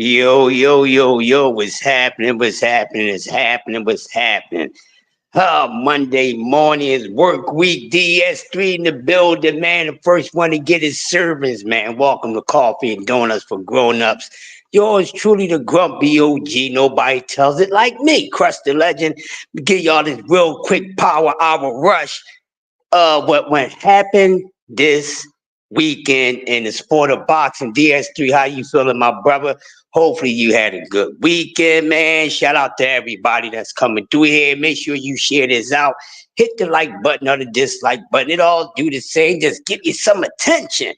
Yo, yo, yo, yo, what's happening? What's happening? It's happening. What's happening? Monday morning is work week. DS3 in the building, man. The first one to get his servings, man. Welcome to Coffee and Donuts for Grown-Ups. Yours truly, the grumpy OG. Nobody tells it like me. Crush the legend. Give y'all this real quick power hour rush. What happened this weekend in the sport of boxing. DS3, how you feeling, my brother? Hopefully you had a good weekend, man. Shout out to everybody that's coming through here. Make sure you share this out. Hit the like button or the dislike button. It all do the same. Just give you some attention.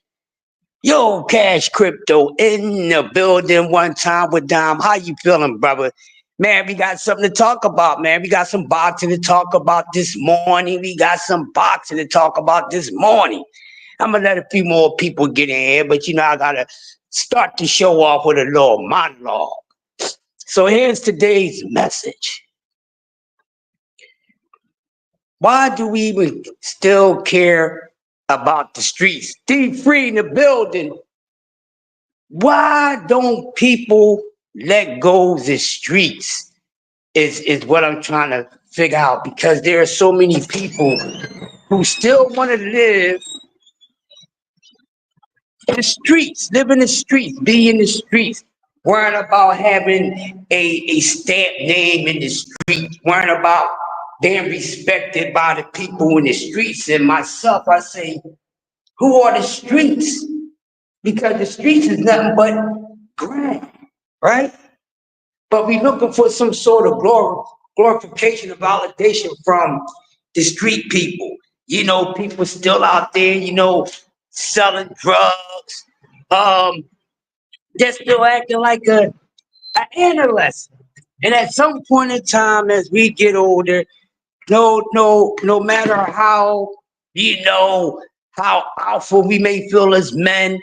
Yo, Cash Crypto in the building one time with Dom. How you feeling, brother? Man, we got something to talk about, man. We got some boxing to talk about this morning. I'm going to let a few more people get in here, but, I got to start the show off with a little monologue. So here's today's message. Why do we even still care about the streets? D3 in the building. Why don't people let go of the streets is what I'm trying to figure out, because there are so many people who still want to live in the streets, live in the streets, be in the streets, worrying about having a stamp name in the streets, worrying about being respected by the people in the streets. And myself, I say, who are the streets? Because the streets is nothing but grind, right? But we looking for some sort of glorification or validation from the street people. People still out there, selling drugs. They're still acting like an adolescent. And at some point in time, as we get older, no matter how, how alpha we may feel as men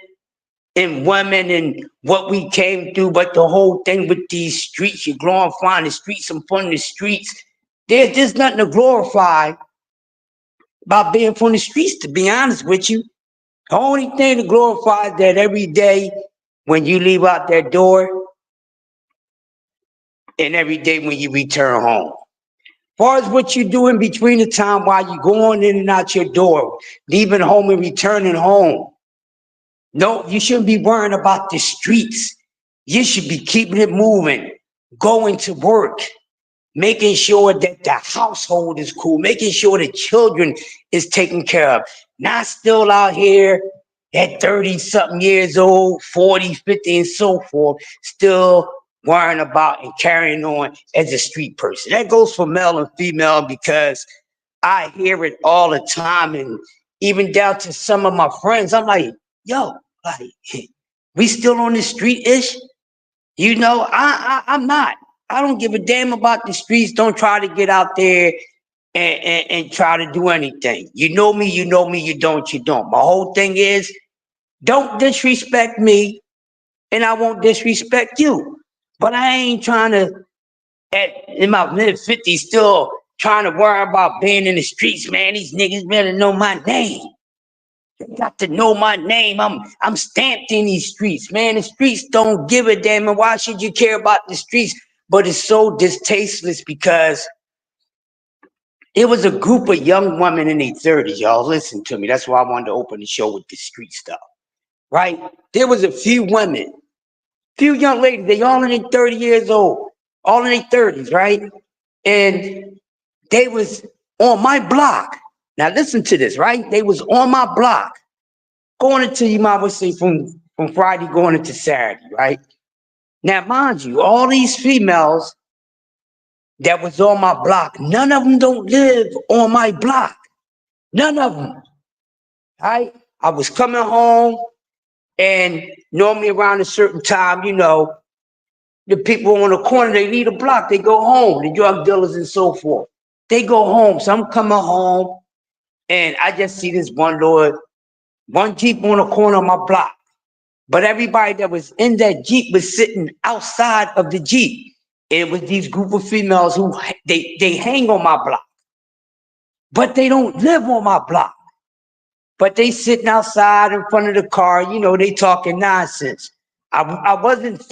and women and what we came through, but the whole thing with these streets, you're glorifying the streets and from the streets. There's nothing to glorify about being from the streets, to be honest with you. The only thing to glorify is that every day when you leave out that door and every day when you return home. As far as what you do in between the time while you're going in and out your door, leaving home and returning home, no, you shouldn't be worrying about the streets. You should be keeping it moving, going to work, making sure that the household is cool, making sure the children is taken care of. Not still out here at 30-something years old, 40, 50, and so forth, still worrying about and carrying on as a street person. That goes for male and female, because I hear it all the time. And even down to some of my friends, I'm like, yo, like, we still on the street-ish? I'm not. I don't give a damn about the streets. Don't try to get out there and try to do anything. You know me, you don't, you don't. My whole thing is, don't disrespect me, and I won't disrespect you. But I ain't trying to, in my mid-50s, still trying to worry about being in the streets, man. These niggas better know my name. They got to know my name. I'm stamped in these streets, man. The streets don't give a damn, and why should you care about the streets? But it's so distasteful, because it was a group of young women in their 30s, y'all. Listen to me. That's why I wanted to open the show with the street stuff, right? There was a few women, few young ladies. They all in their 30 years old, all in their 30s, right? And they was on my block. Now listen to this, right? They was on my block, going into, you might say, from Friday going into Saturday, right? Now, mind you, all these females that was on my block, none of them don't live on my block. None of them, right? I was coming home, and normally around a certain time, the people on the corner, they leave the block, they go home, the drug dealers and so forth. They go home. So I'm coming home, and I just see this one Jeep on the corner of my block. But everybody that was in that Jeep was sitting outside of the Jeep. It was these group of females who they hang on my block, but they don't live on my block. But they sitting outside in front of the car, they talking nonsense. I wasn't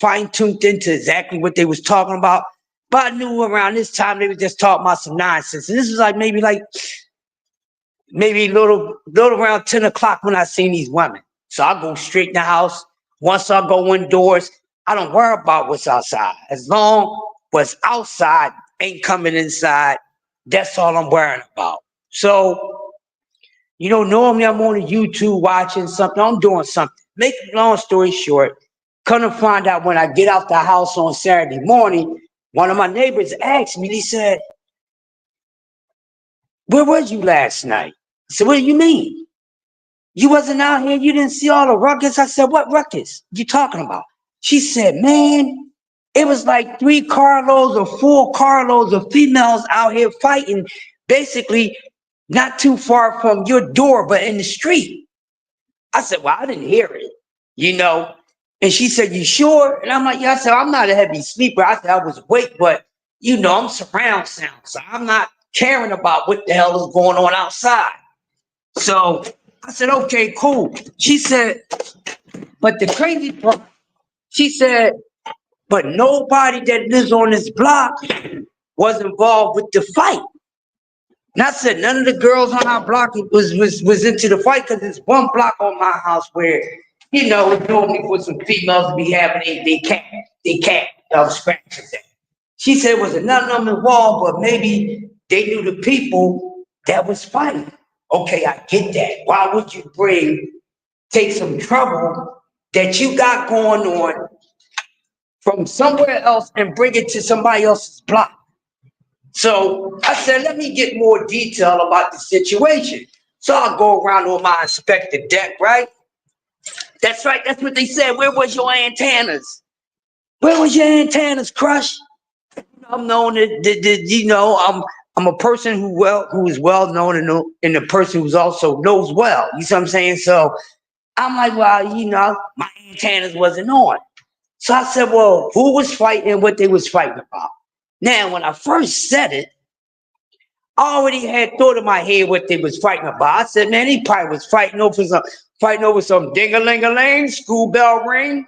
fine-tuned into exactly what they was talking about. But I knew around this time they were just talking about some nonsense. And this was like maybe little around 10 o'clock when I seen these women. So I go straight in the house. Once I go indoors, I don't worry about what's outside. As long what's outside ain't coming inside, that's all I'm worrying about. So, normally I'm on YouTube watching something. I'm doing something. Make a long story short, come to find out when I get out the house on Saturday morning, one of my neighbors asked me, he said, "Where was you last night?" I said, "What do you mean? You wasn't out here? You didn't see all the ruckus?" I said, "What ruckus you talking about?" She said, "Man, it was like 3 carloads or 4 carloads of females out here fighting, basically not too far from your door, but in the street." I said, "Well, I didn't hear it. And she said, "You sure?" And I'm like, "Yeah." I said, "I'm not a heavy sleeper." I said, "I was awake, but I'm surround sound, so I'm not caring about what the hell is going on outside." So I said, "Okay, cool." She said, "But the crazy part," she said, "but nobody that lives on this block was involved with the fight." And I said, "None of the girls on our block was into the fight, because there's one block on my house where, it's normally for some females to be having they cat scratches at." She said, "Was none of them involved, but maybe they knew the people that was fighting." Okay, I get that. Why would you take some trouble that you got going on from somewhere else and bring it to somebody else's block? So I said, "Let me get more detail about the situation." So I go around on my inspector deck, right? That's right. That's what they said. "Where was your antennas? Where was your antennas, Crush?" I'm known I'm a person who is well known, and a person who's also knows well. You see what I'm saying? So I'm like, "Well, my antennas wasn't on." So I said, "Well, who was fighting, what they was fighting about?" Now, when I first said it, I already had thought in my head what they was fighting about. I said, "Man, he probably was fighting over some ding-a-ling-a-ling, school bell ring."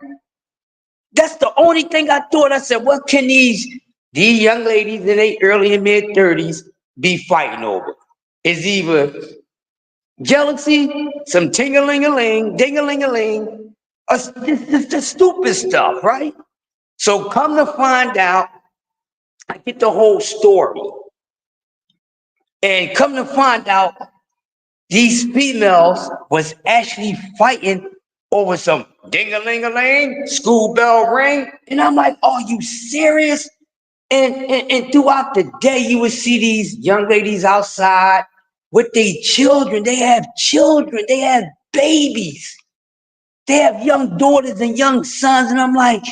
That's the only thing I thought. I said, "What can these young ladies in their early and mid-30s be fighting over? It's either jealousy, some ting-a-ling-a-ling, ding-a-ling-a-ling, or just the stupid stuff, right?" So come to find out, I get the whole story. And come to find out, these females was actually fighting over some ding-a-ling-a-ling, school bell ring. And I'm like, "Are you serious?" And throughout the day, you would see these young ladies outside with their children. They have children. They have babies. They have young daughters and young sons. And I'm like,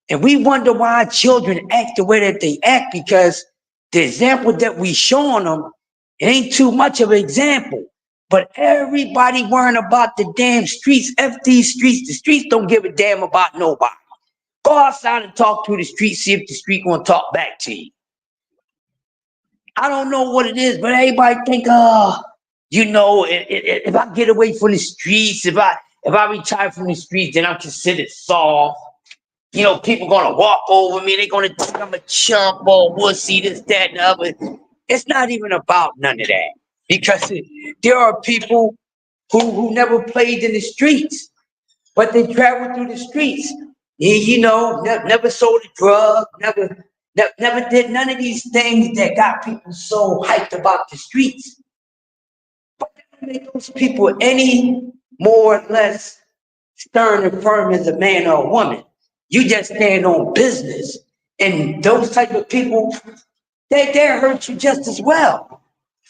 and we wonder why children act the way that they act, because the example that we showing them, it ain't too much of an example. But everybody worrying about the damn streets. F these streets. The streets don't give a damn about nobody. Go outside and talk to the street, see if the street gonna talk back to you. I don't know what it is, but everybody think, if I get away from the streets, if I retire from the streets, then I'm considered soft. People gonna walk over me. They're gonna think I'm a chump or wussy, this, that, and the other. It's not even about none of that, because there are people who never played in the streets, but they travel through the streets. Never sold a drug, never did none of these things that got people so hyped about the streets. But that doesn't make those people any more or less stern and firm as a man or a woman. You just stand on business. And those type of people, they hurt you just as well.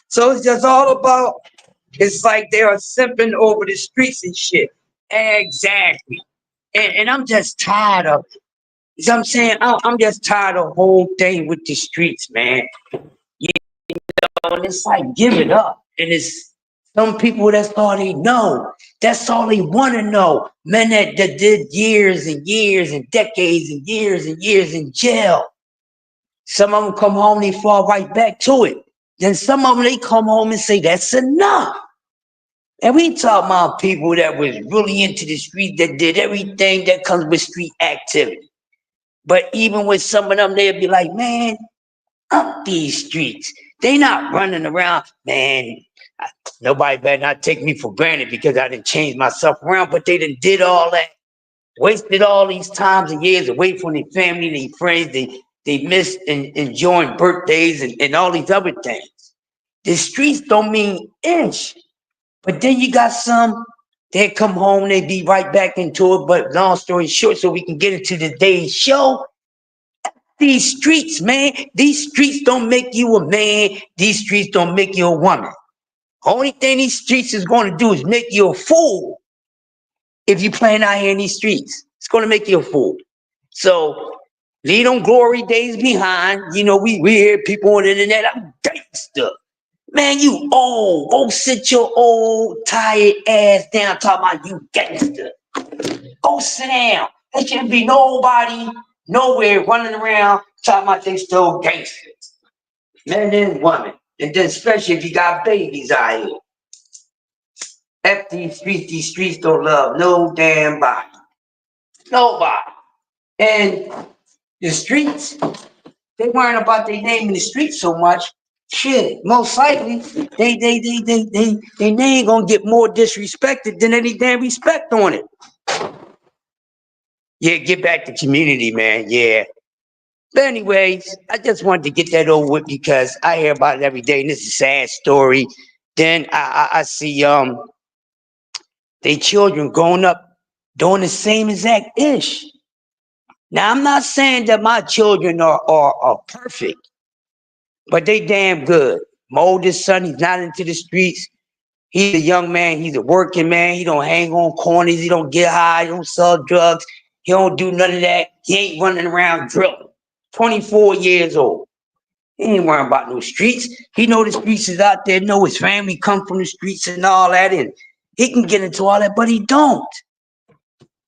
So it's just all about, it's like they are simping over the streets and shit. Exactly. And I'm just tired of it. You know what I'm saying? I'm just tired of the whole thing with the streets, man. And it's like, give it up. And it's some people, that's all they know. That's all they want to know. Men that did years and years and decades and years in jail. Some of them come home, they fall right back to it. Then some of them, they come home and say, "That's enough." And we talk about people that was really into the street, that did everything that comes with street activity. But even with some of them, they'd be like, man, up these streets. They not running around, man. Nobody better not take me for granted because I didn't change myself around, but they done did all that, wasted all these times and years away from their family, their friends. They missed enjoying birthdays and all these other things. The streets don't mean inch. But then you got some, they come home, they be right back into it. But long story short, so we can get into today's show, these streets, man, these streets don't make you a man. These streets don't make you a woman. Only thing these streets is going to do is make you a fool if you playing out here in these streets. It's going to make you a fool. So leave them glory days behind. You know, we hear people on the internet, I'm gangster. Man, you old. Go sit your old, tired ass down talking about you gangster. Go sit down. There shouldn't be nobody nowhere running around talking about they still gangsters. Men and women. And then especially if you got babies out here. F these streets don't love no damn body. Nobody. And the streets, they weren't about their name in the streets so much. Shit, most likely they name gonna get more disrespected than any damn respect on it. Yeah, get back to community, man. Yeah. But anyways, I just wanted to get that over with because I hear about it every day, and this is a sad story. Then I see they children growing up doing the same exact ish. Now I'm not saying that my children are perfect, but they damn good. My oldest son, he's not into the streets. He's a young man. He's a working man. He don't hang on corners. He don't get high. He don't sell drugs. He don't do none of that. He ain't running around drilling. 24 years old. He ain't worrying about no streets. He know the streets is out there. Know his family come from the streets and all that. And he can get into all that, but he don't.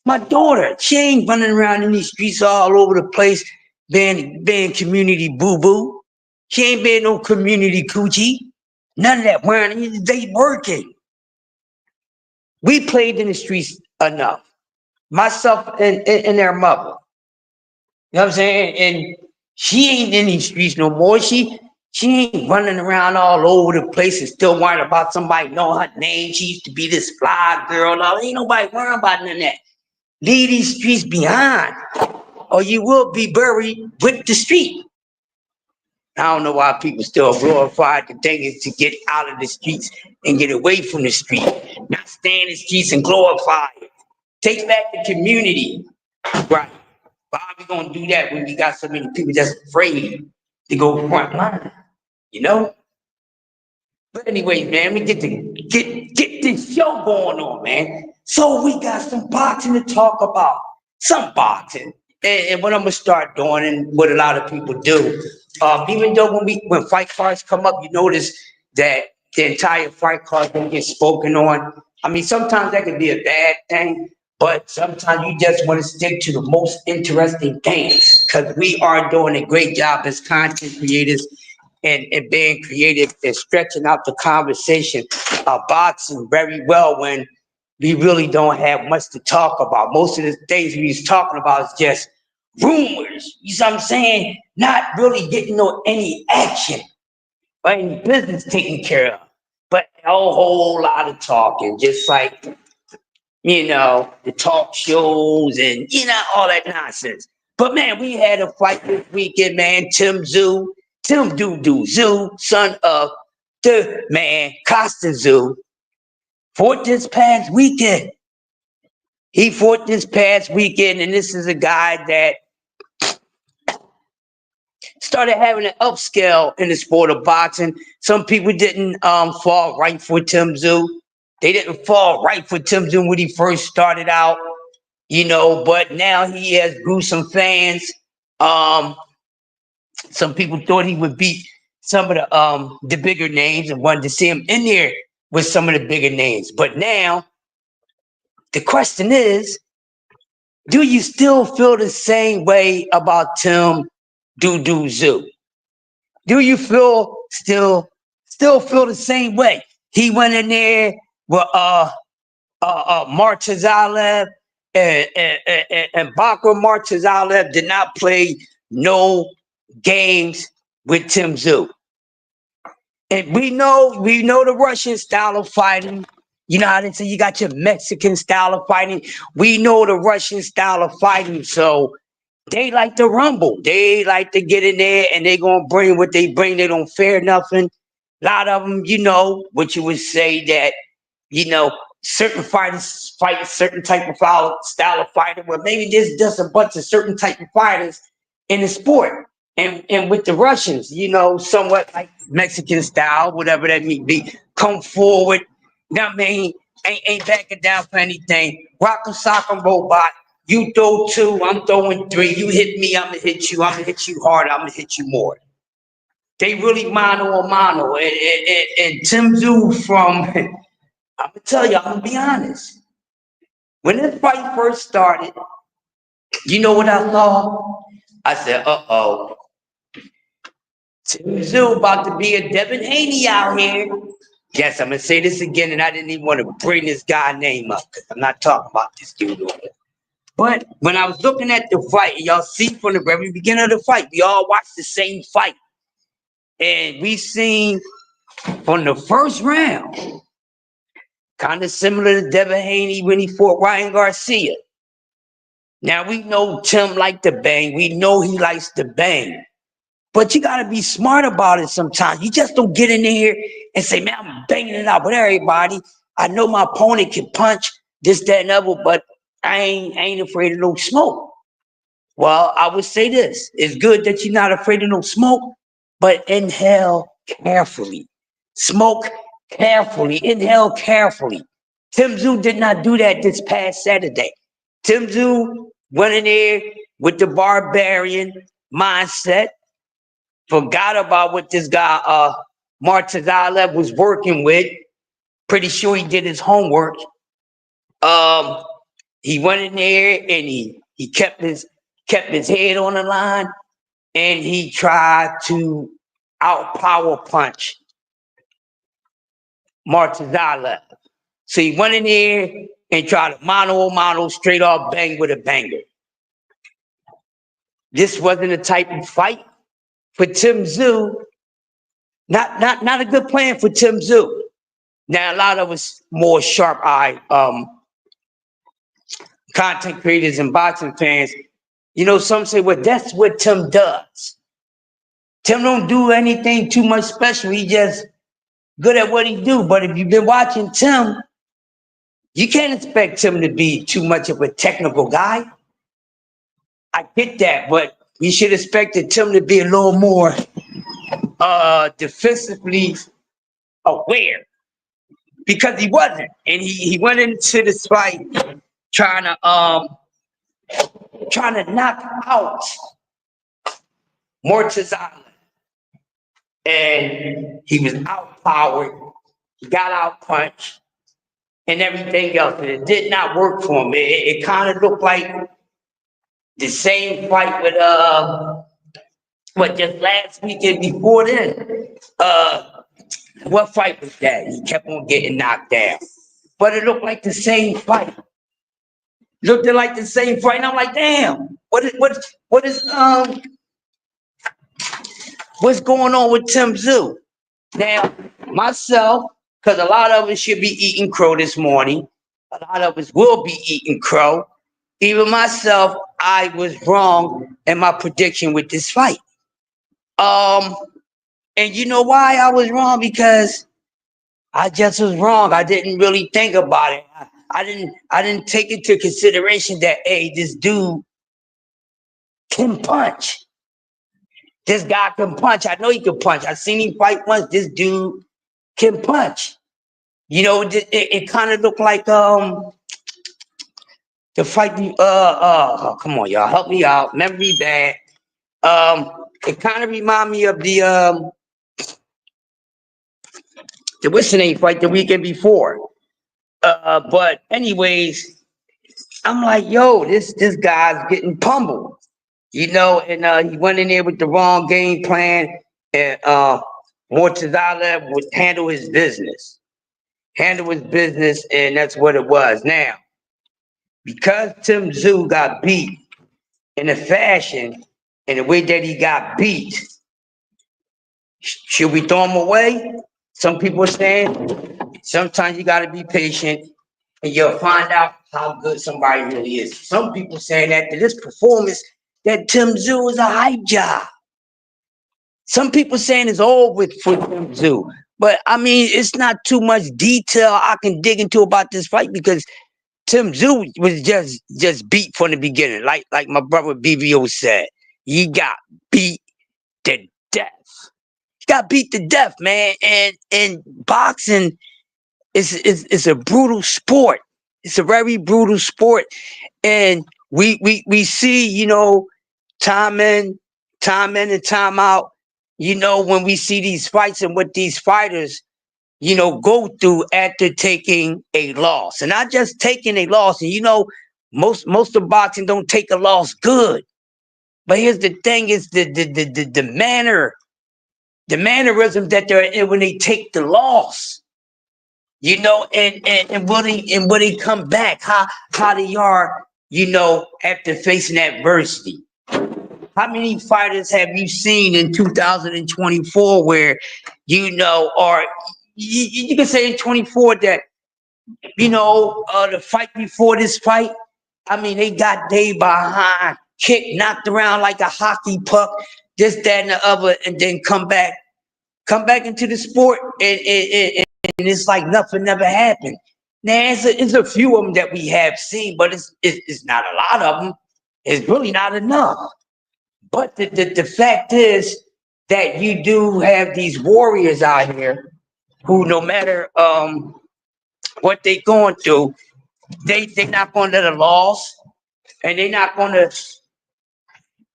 My daughter, she ain't running around in these streets all over the place being community boo-boo. She ain't being no community coochie. None of that. Wearing, they working. We played in the streets enough. Myself and their mother. You know what I'm saying? And she ain't in these streets no more. She ain't running around all over the place and still worrying about somebody knowing her name. She used to be this fly girl. No, ain't nobody worrying about none of that. Leave these streets behind, or you will be buried with the street. I don't know why people still glorify the thing is to get out of the streets and get away from the street, not stay in the streets and glorify it. Take back the community. Right. But how we gonna do that when we got so many people that's afraid to go front line? You know? But anyways, man, we get this show going on, man. So we got some boxing to talk about. Some boxing. And what I'm gonna start doing and what a lot of people do. Even though when fight cards come up, you notice that the entire fight card don't get spoken on. I mean, sometimes that could be a bad thing, but sometimes you just want to stick to the most interesting things because we are doing a great job as content creators and being creative and stretching out the conversation of boxing very well when we really don't have much to talk about. Most of the things we was talking about is just rumors. You see what I'm saying? Not really getting no any action or any business taken care of. But a whole lot of talking, just like, you know, the talk shows and, you know, all that nonsense. But man, we had a fight this weekend, man. Tim Doo Zoo, son of the man Costa Zoo, fought this past weekend. He fought this past weekend, and this is a guy that started having an upscale in the sport of boxing. Some people didn't fall right for Tim Zoo. They didn't fall right for Tim Zoo when he first started out, you know, but now he has grew some fans. Some people thought he would beat some of the bigger names and wanted to see him in there with some of the bigger names. But now the question is, do you still feel the same way about Tim Doo Zoo? Do you feel still feel the same way? He went in there well, Martezalev and Bakr Martezalev did not play no games with Tim Tszyu. And we know the Russian style of fighting. You know how they say you got your Mexican style of fighting. We know the Russian style of fighting. So they like to rumble. They like to get in there and they gonna bring what they bring. They don't fear nothing. A lot of them, what you would say that, certain fighters fight a certain type of style of fighter. Well, maybe there's just a bunch of certain type of fighters in the sport. And with the Russians, somewhat like Mexican style, whatever that may be, come forward. Now, man, ain't backing down for anything. Rock a sock and robot. You throw two, I'm throwing three. You hit me, I'm gonna hit you. I'm gonna hit you hard. I'm gonna hit you more. They really mano a mano. And Tim Tszyu from, I'm gonna tell you, I'm gonna be honest. When this fight first started, you know what I thought? I said, uh-oh. Tim Tszyu about to be a Devin Haney out here. Yes, I'm gonna say this again, and I didn't even want to bring this guy's name up because I'm not talking about this dude. But when I was looking at the fight, y'all see from the very beginning of the fight, we all watched the same fight. And we seen from the first round, kind of similar to Devin Haney when he fought Ryan Garcia. Now we know Tim liked to bang. We know he likes to bang. But you got to be smart about it sometimes. You just don't get in there and say, man, I'm banging it out with everybody. I know my opponent can punch this, that, and other, but I ain't afraid of no smoke. Well, I would say this. It's good that you're not afraid of no smoke, but inhale carefully. Smoke carefully. Inhale carefully. Tim Tszyu did not do that this past Saturday. Tim Tszyu went in there with the barbarian mindset, forgot about what this guy, Martezalev, was working with. Pretty sure he did his homework. He went in there and he kept his head on the line, and he tried to outpower punch Martezalev. So he went in there and tried to mano a mano, straight off bang with a banger. This wasn't a type of fight for Tim Tszyu. Not a good plan for Tim Tszyu. Now, a lot of us more sharp-eyed content creators and boxing fans, some say, well, that's what Tim does. Tim don't do anything too much special. He just good at what he do. But if you've been watching Tim, you can't expect Tim to be too much of a technical guy. I get that, but you should expect Tim to be a little more defensively aware, because he wasn't. And he went into this fight trying to knock out Mortazana. And he was outpowered. He got out punched and everything else. And it did not work for him. It kind of looked like the same fight with just last weekend before then. What fight was that? He kept on getting knocked down. But it looked like the same fight. Looked like the same fight. And I'm like, damn, what's going on with Tim Tszyu? Now, myself, because a lot of us should be eating crow this morning. A lot of us will be eating crow. Even myself, I was wrong in my prediction with this fight. And you know why I was wrong? Because I just was wrong. I didn't really think about it. I didn't take into consideration that, hey, this dude can punch. This guy can punch. I know he can punch. I've seen him fight once. This dude can punch. It kind of looked like the fight. Oh, come on, y'all, help me out. Memory bad. It kind of remind me of the what's the name fight the weekend before. But anyways, I'm like, yo, this guy's getting pummeled, and he went in there with the wrong game plan, and Mortadella would handle his business. handle his business, and that's what it was. Now, because Tim Tszyu got beat in a fashion, in the way that he got beat, should we throw him away? Some people are saying sometimes you got to be patient and you'll find out how good somebody really is. Some people saying that this performance, that Tim Tszyu is a hype job. Some people saying it's all with for Tim Tszyu. But I mean, it's not too much detail I can dig into about this fight because Tim Tszyu was just beat from the beginning. Like my brother BBO said, he got beat to death. He got beat to death, man. And boxing is a brutal sport. It's a very brutal sport. And we see, time in, and time out, when we see these fights and what these fighters, go through after taking a loss. And not just taking a loss. And most of boxing don't take a loss good. But here's the thing is the mannerism that they're in when they take the loss. And when they come back, how they are, after facing adversity. How many fighters have you seen in 2024 where, or you can say in 24 that, the fight before this fight, I mean, they got day behind, kicked, knocked around like a hockey puck, this, that, and the other, and then come back into the sport, and it's like nothing never happened. Now, it's a few of them that we have seen, but it's not a lot of them. It's really not enough. But the fact is that you do have these warriors out here who, no matter what they're going through, they're not going to let a loss, and they're not going to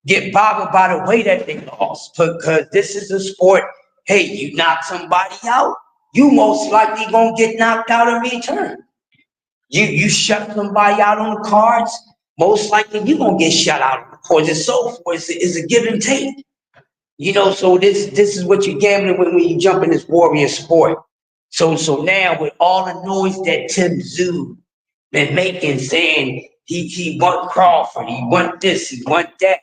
get bothered by the way that they lost, because this is a sport. Hey, you knock somebody out, you most likely gonna get knocked out in return. You shut somebody out on the cards, most likely you gonna get shut out on the cards, and so forth. It's a give and take. So this is what you're gambling with when you jump in this warrior sport. So now with all the noise that Tim Tszyu been making, saying he want Crawford, he want this, he want that,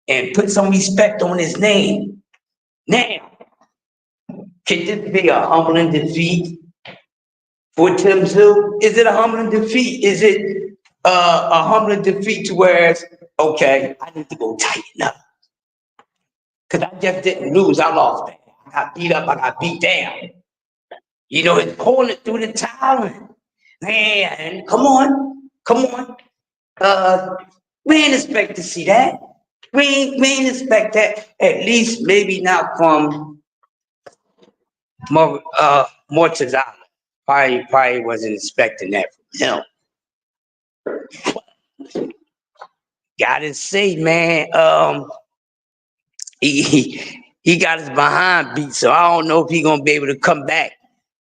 and put some respect on his name. Now, can this be a humbling defeat for Tim Tszyu? Is it a humbling defeat? Is it a humbling defeat to where, okay, I need to go tighten up? Because I just didn't lose, I lost. I got beat up, I got beat down. It's pulling it through the towel. Man, come on. We ain't expect to see that. We ain't expect that. At least maybe not from Mortazala. Probably wasn't expecting that from him. Gotta say, man, he got his behind beat, so I don't know if he gonna be able to come back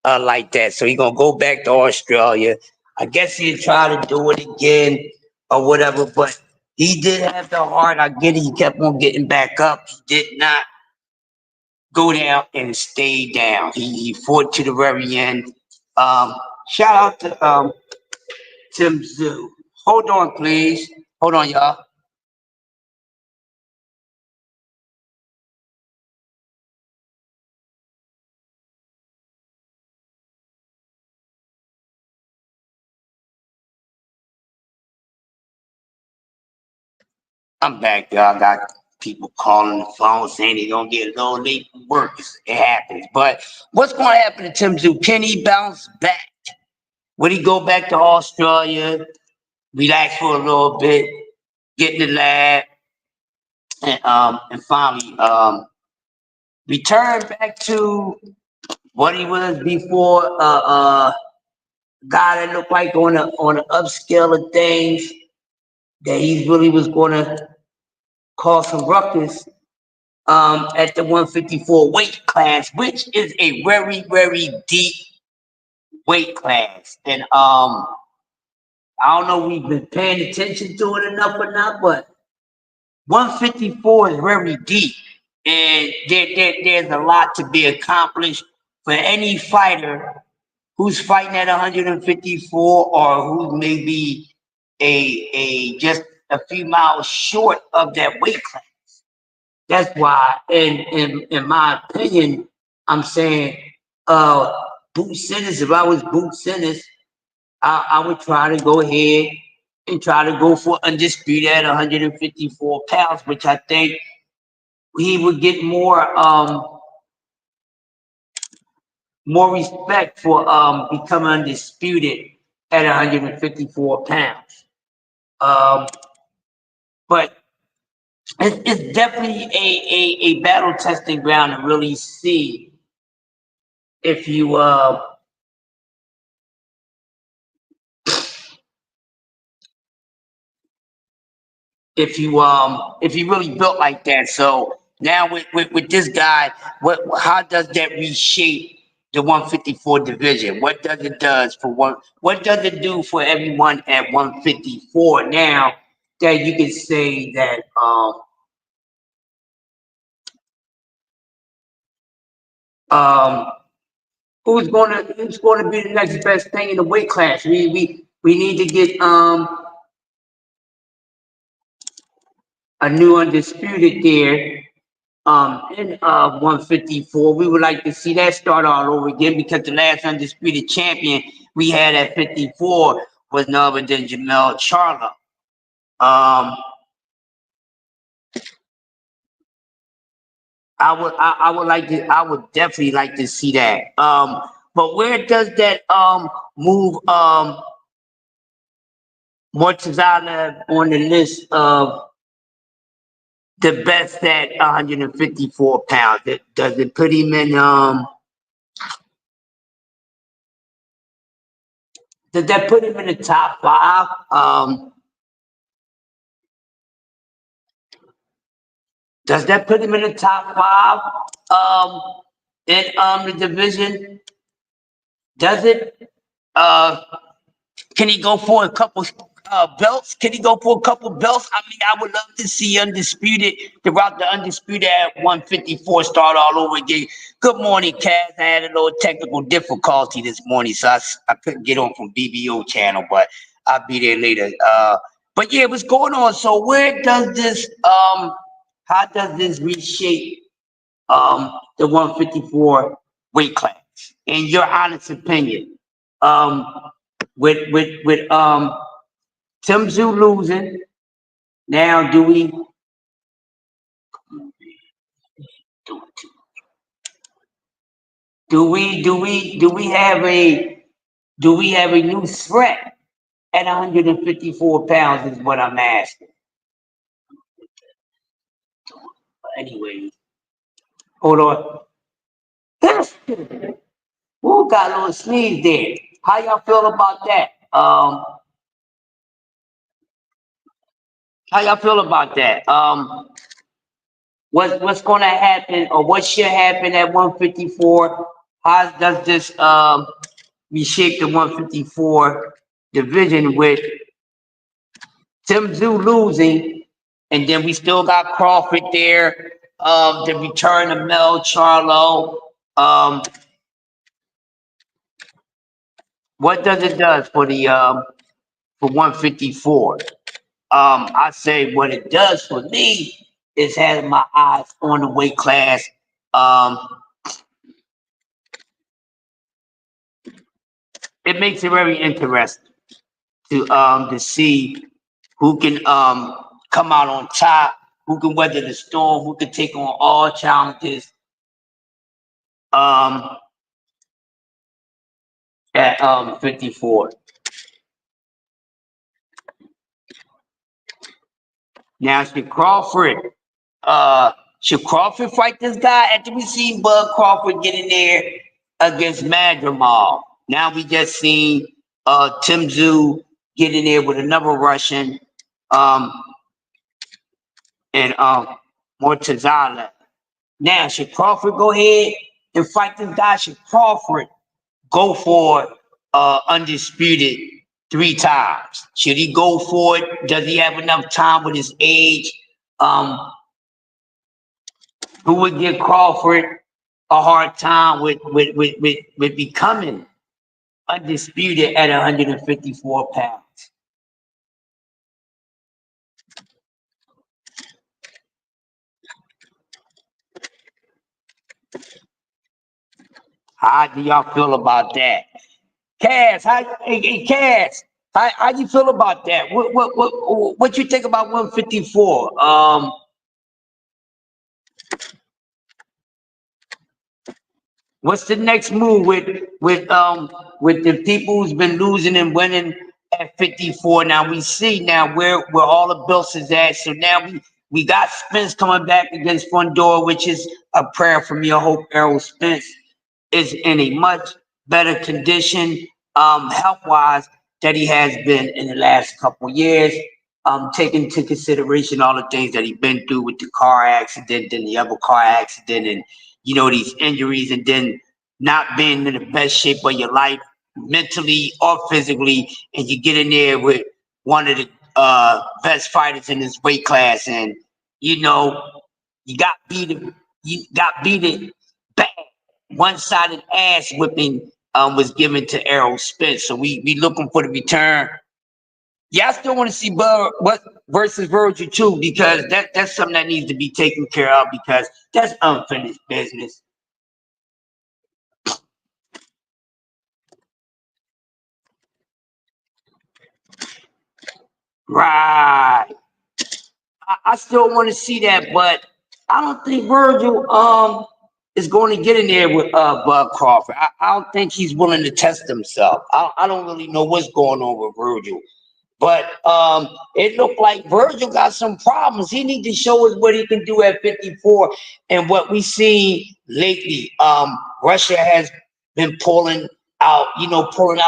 like that. So he gonna go back to Australia. I guess he'll try to do it again or whatever, but he did have the heart. I get it. He kept on getting back up. He did not go down and stay down. He fought to the very end. Shout out to Tim Tszyu. Hold on, please. Hold on, y'all. I'm back, y'all. I got people calling the phone saying he's gonna get a little late from work. It happens. But what's gonna happen to Tim Tszyu? Can he bounce back? Would he go back to Australia, relax for a little bit, get in the lab, and finally return back to what he was before? Guy that looked like on an upscale of things, that he really was gonna cause some ruckus at the 154 weight class, which is a very, very deep weight class. And I don't know if we've been paying attention to it enough or not, but 154 is very deep. And there's a lot to be accomplished for any fighter who's fighting at 154 or who may be a just a few miles short of that weight class. That's why, in my opinion, I'm saying, Boot Sinners. If I was Boot Sinners, I would try to go ahead and try to go for undisputed at 154 pounds, which I think he would get more respect for becoming undisputed at 154 pounds. But it's definitely a battle testing ground to really see if you if you really built like that. So now with this guy, how does that reshape the 154 division? What does it does for one? What does it do for everyone at 154 now that you can say that um who's gonna be the next best thing in the weight class? We need to get a new undisputed there in 154. We would like to see that start all over again because the last undisputed champion we had at 54 was none other than Jamel Charlo. I would definitely like to see that. But where does that move Mortazala on the list of the best at 154 pounds? Does it put him in does that put him in the top 5? Does that put him in the top 5 in the division? Does it? Can he go for a couple belts? Can he go for a couple belts? I mean, I would love to see undisputed throughout the undisputed at 154 start all over again. Good morning, Kaz. I had a little technical difficulty this morning, so I couldn't get on from BBO channel, but I'll be there later. But yeah, what's going on? So where does this how does this reshape the 154 weight class? In your honest opinion, um, with Tim Zoo losing, now do we have a new threat at 154 pounds? Is what I'm asking. Anyway, hold on. Who got a little sneeze there? How y'all feel about that? How y'all feel about that? What's going to happen or what should happen at 154? How does this reshape the 154 division with Tim Zoo losing, and then we still got Crawford there, the return of Mel Charlo. What does it does for the for 154? I say what it does for me is having my eyes on the weight class. It makes it very interesting to see who can come out on top, who can weather the storm, who can take on all challenges at 54. Now should Crawford fight this guy? After we seen Bud Crawford get in there against Madrimal. Now we just seen Tim Zoo get in there with another Russian and Mortazala. Now, should Crawford go ahead and fight this guy? Should Crawford go for undisputed 3 times? Should he go for it? Does he have enough time with his age? Who would give Crawford a hard time with becoming undisputed at 154 pounds. How do y'all feel about that? Cass, hey, Cass, how you feel about that? What you think about 154? What's the next move with the people who's been losing and winning at 54? Now we see now where all the belts is at. So now we got Spence coming back against Fundora, which is a prayer from me. I hope Errol Spence is in a much better condition, health-wise, that he has been in the last couple of years. Taking into consideration all the things that he's been through with the car accident and the other car accident, and these injuries, and then not being in the best shape of your life, mentally or physically, and you get in there with one of the best fighters in this weight class, and you got beat bad. One-sided ass whipping was given to Errol Spence. So we looking for the return. Yeah, I still want to see Bud versus Virgil too, because that's something that needs to be taken care of, because that's unfinished business. Right. I still want to see that, but I don't think Virgil is going to get in there with Bud Crawford. I don't think he's willing to test himself. I don't really know what's going on with Virgil. But it looked like Virgil got some problems. He needs to show us what he can do at 54. And what we see lately, Russia has been pulling out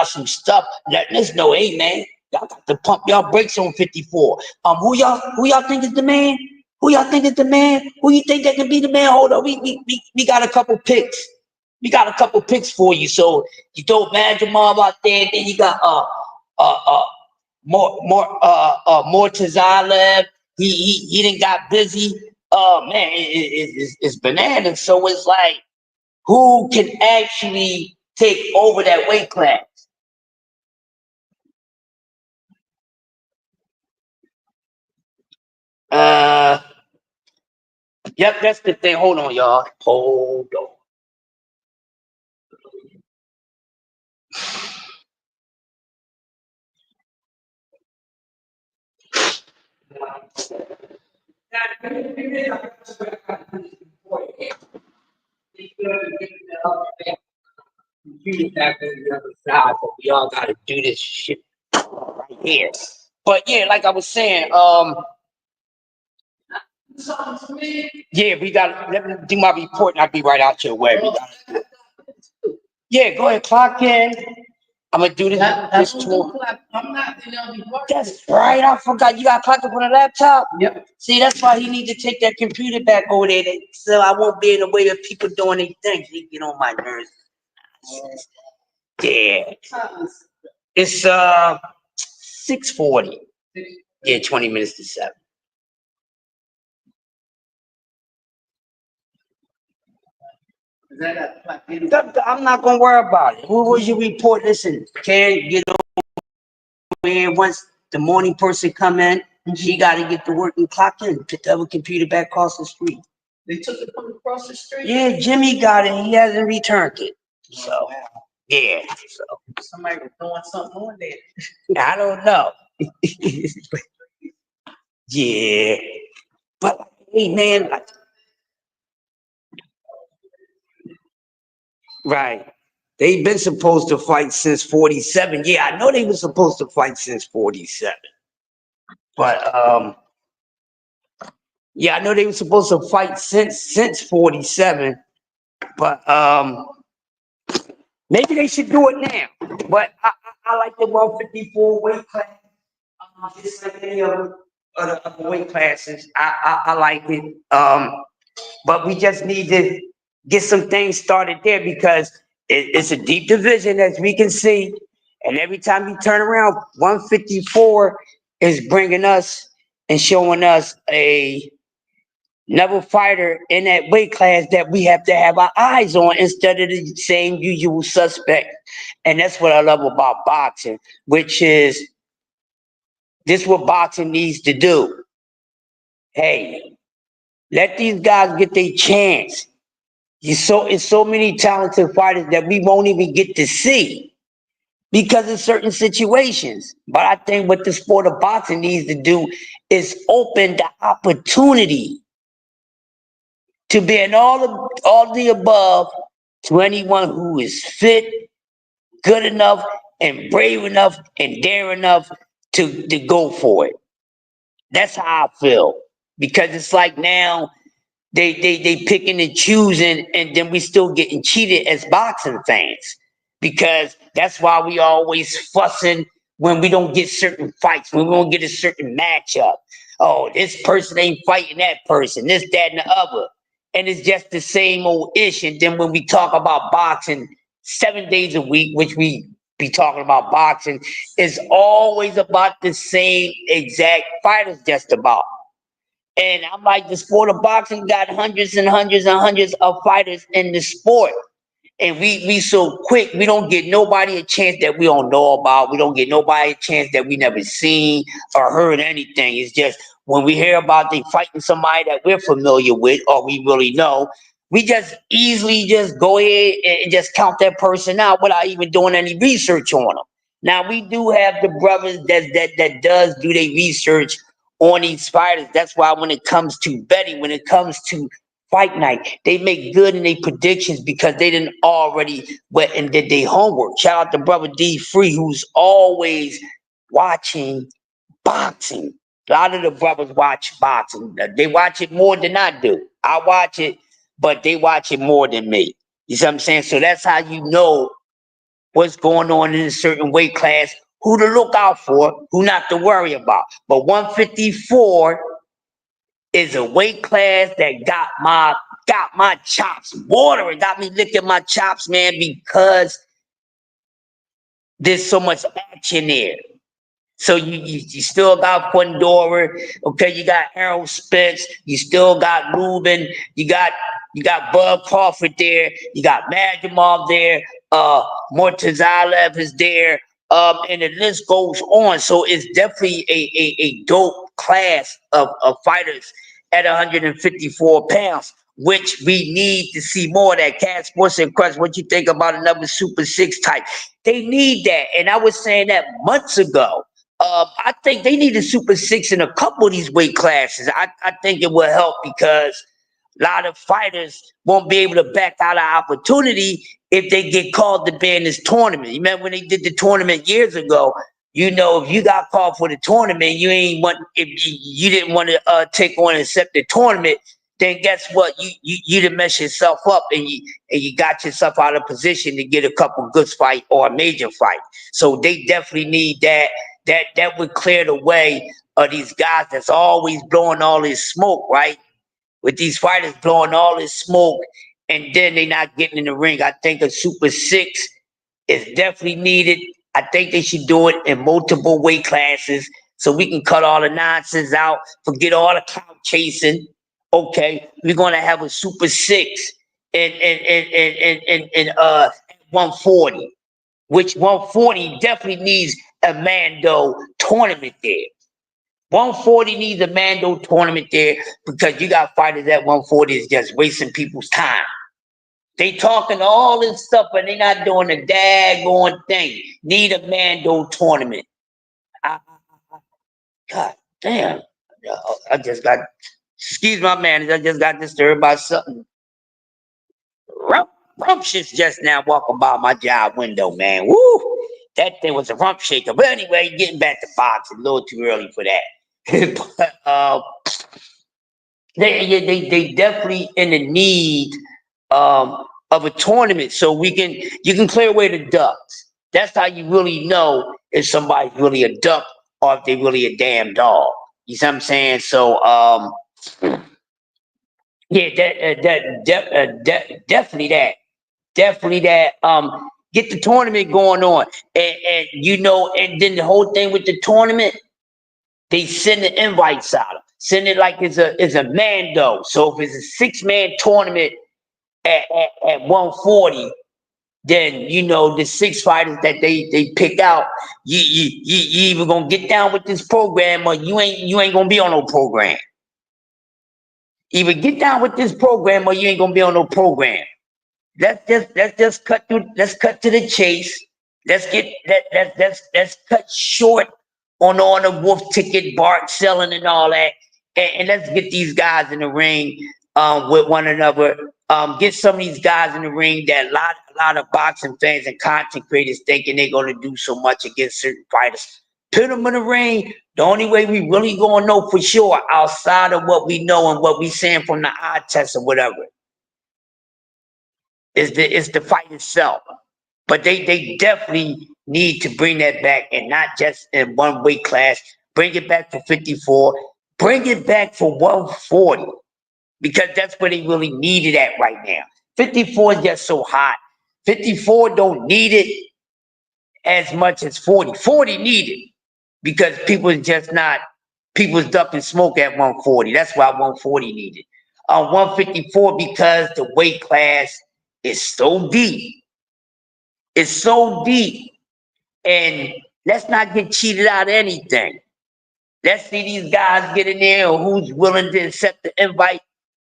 some stuff, letting us know, hey man, y'all got to pump y'all brakes on 54. Who y'all think is the man? Who y'all think is the man? Who you think that can be the man? Hold on, we got a couple picks. We got a couple picks for you. So you throw Mad Jamal out there, then you got more Tazalev. He didn't got busy. Oh man, it's bananas. So it's like, who can actually take over that weight class? Uh, yep, that's the thing. Hold on, y'all. Hold on. Back on the other side, but we all gotta do this shit right here. But yeah, like I was saying, yeah, we got. Let me do my report, and I'll be right out your way. Yeah, go ahead, clock in. I'm gonna do this tour. I'm not the only one. That's right. I forgot. You got clocked up on a laptop. Yep. See, that's why he need to take that computer back over there, so I won't be in the way of people doing their things. He get on my nerves. Yeah. It's 6:40. Yeah, 20 minutes to 7. I'm not gonna worry about it. Who was your report? Listen, can get over here once the morning person come in. She got to get to work and clock in. Put the other computer back across the street. They took it from across the street. Yeah, Jimmy got it. He hasn't returned it. So yeah. So somebody was doing something on there. I don't know. Yeah, but hey, man, right? They've been supposed to fight since 47. Yeah, I know they were supposed to fight since 47. But yeah, I know they were supposed to fight since 47. But maybe they should do it now. But I like the 154 weight class. Just like any other weight classes. I like it. But we just need to get some things started there, because it's a deep division, as we can see. And every time you turn around, 154 is bringing us and showing us a Another fighter in that weight class that we have to have our eyes on instead of the same usual suspect. And that's what I love about boxing, which is this what boxing needs to do. Hey, let these guys get their chance. It's so many talented fighters that we won't even get to see because of certain situations. But I think what the sport of boxing needs to do is open the opportunity to be in all the above to anyone who is fit, good enough, and brave enough and dare enough to go for it. That's how I feel. Because it's like now they picking and choosing, and then we still getting cheated as boxing fans. Because that's why we always fussing when we don't get certain fights, when we don't get a certain matchup. Oh, this person ain't fighting that person, this, that, and the other. And it's just the same old ish. And then when we talk about boxing 7 days a week, which we be talking about boxing, is always about the same exact fighters, just about. And I'm like, the sport of boxing got hundreds and hundreds and hundreds of fighters in the sport. And we so quick, we don't get nobody a chance that we don't know about. We don't get nobody a chance that we never seen or heard anything. It's just when we hear about they fighting somebody that we're familiar with or we really know, we just easily just go ahead and just count that person out without even doing any research on them. Now we do have the brothers that does do their research on these fighters. That's why when it comes to betting, when it comes to fight night, they make good in their predictions because they didn't already went and did their homework. Shout out to brother D Free, who's always watching boxing. A lot of the brothers watch boxing. They watch it more than I do. I watch it, but they watch it more than me. You see what I'm saying? So that's how you know what's going on in a certain weight class, who to look out for, who not to worry about. But 154 is a weight class that got my chops watering, got me licking my chops, man, because there's so much action there. So you still got Quindora, okay? You got Errol Spence, you still got Ruben, you got Bud Crawford there, you got Madrimov there, Mortazalev is there, and the list goes on. So it's definitely a dope class of fighters at 154 pounds, which we need to see more of that. Cat Sports and Crush, what you think about another Super 6 type? They need that. And I was saying that months ago. I think they need a Super 6 in a couple of these weight classes. I think it will help because a lot of fighters won't be able to back out of opportunity if they get called to be in this tournament. You remember when they did the tournament years ago? You know, if you got called for the tournament, if you didn't want to take on and accept the tournament, then guess what? You done mess yourself up and you got yourself out of position to get a couple good fight or a major fight. So they definitely need that. That would clear the way of these guys that's always blowing all this smoke, right? With these fighters blowing all this smoke and then they not getting in the ring. I think a Super 6 is definitely needed. I think they should do it in multiple weight classes so we can cut all the nonsense out, forget all the clout chasing. Okay, we're gonna have a Super 6 in 140, which 140 definitely needs a Mando tournament there. 140 needs a Mando tournament there because you got fighters at 140 is just wasting people's time. They talking all this stuff, but they not doing a daggone thing. Need a Mando tournament. God damn. I just got, excuse my man, I just got disturbed by something rumptious just now walking by my job window, man. Woo! That thing was a rump shaker. But anyway, getting back to boxing, a little too early for that. But they definitely in the need of a tournament so you can clear away the ducks. That's how you really know if somebody's really a duck or if they really a damn dog. You see what I'm saying? So yeah, definitely that. Definitely that. Get the tournament going on. And you know, and then the whole thing with the tournament, they send the invites out. Send it like it's a Mando. So if it's a 6-man tournament at 140, then you know the 6 fighters that they pick out, you either gonna get down with this program or you ain't gonna be on no program. Either get down with this program or you ain't gonna be on no program. Let's cut to the chase. Let's cut short on all the wolf ticket, Bart selling and all that, and let's get these guys in the ring with one another. Get some of these guys in the ring that a lot of boxing fans and content creators thinking they're gonna do so much against certain fighters. Put them in the ring. The only way we really gonna know for sure, outside of what we know and what we seeing from the eye test or whatever, is the fight itself. But they definitely need to bring that back, and not just in one weight class. Bring it back for 54. Bring it back for 140, because that's where they really need it at right now. 54 is just so hot. 54 don't need it as much as 40. 40 need it because people's ducking smoke at 140. That's why 140 needed. 154 because the weight class is so deep. It's so deep. And let's not get cheated out of anything. Let's see these guys get in there, or who's willing to accept the invite.